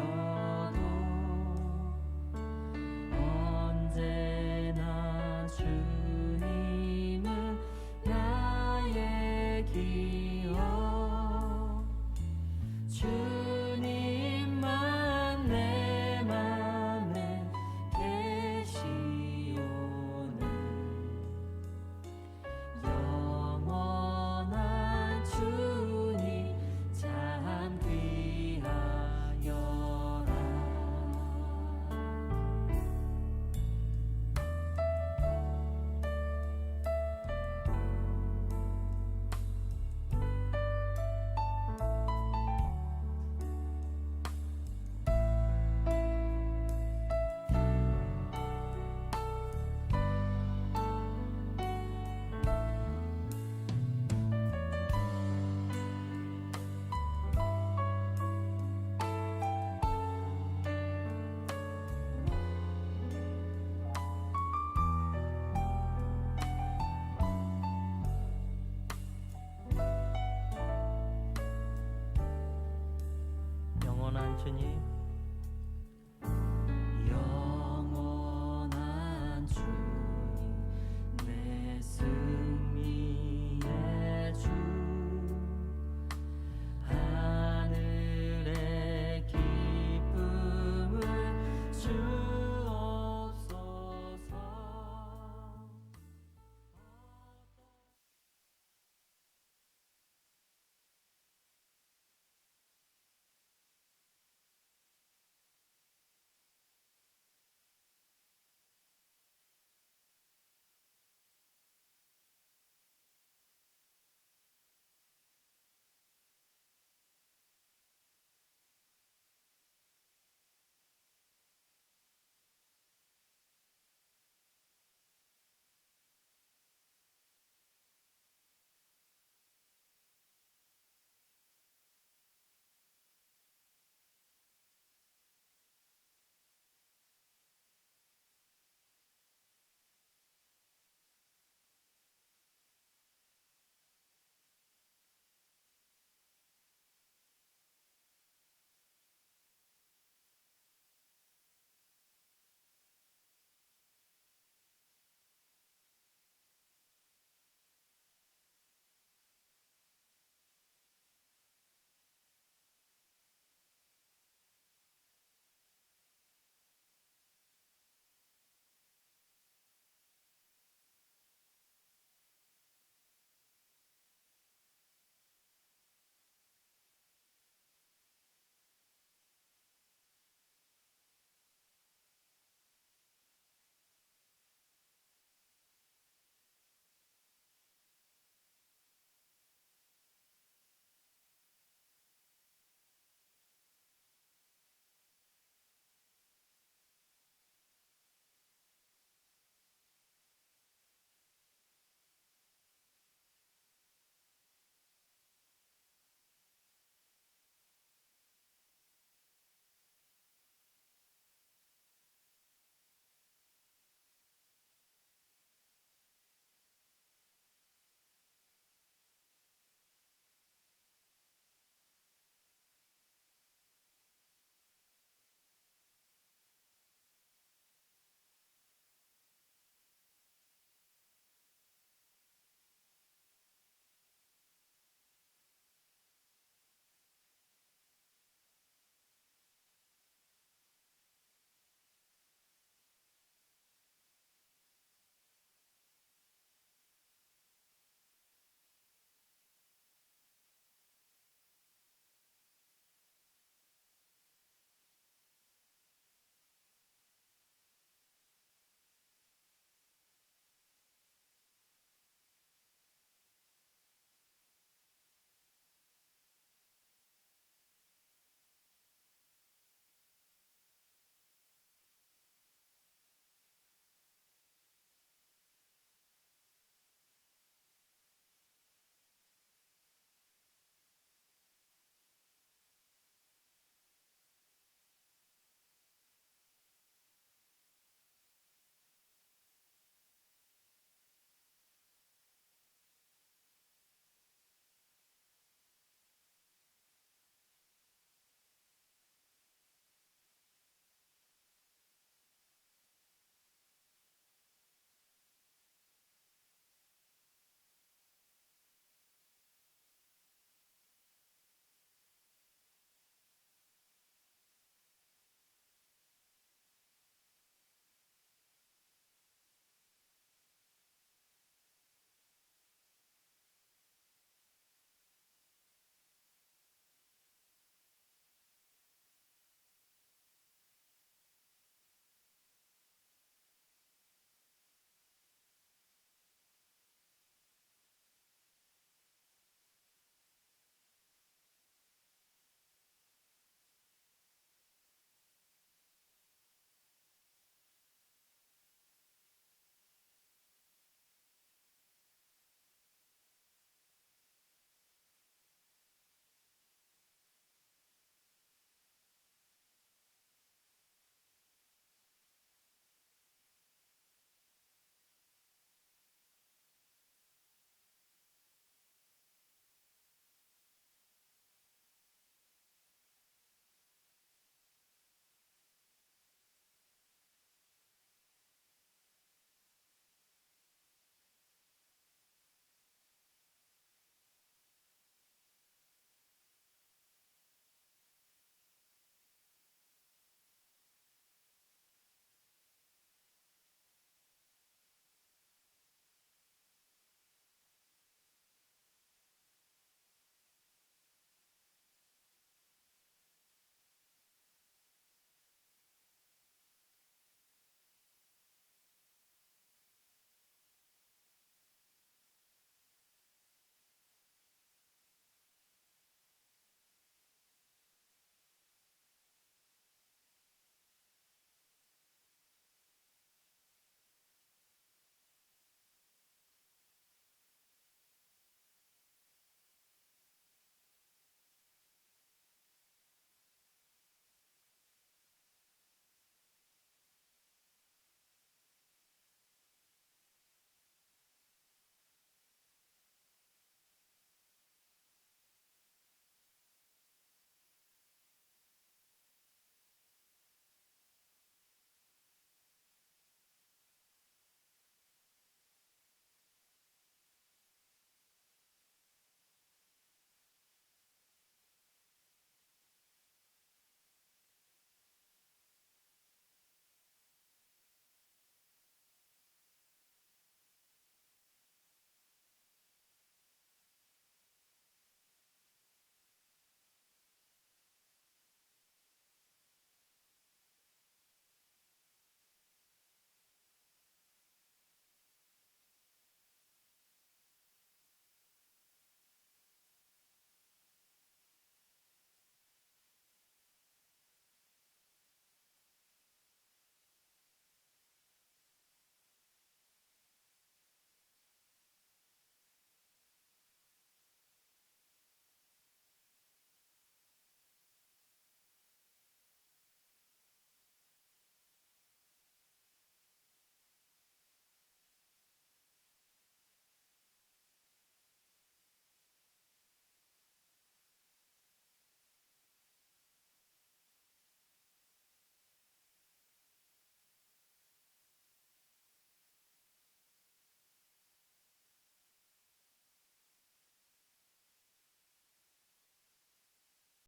주님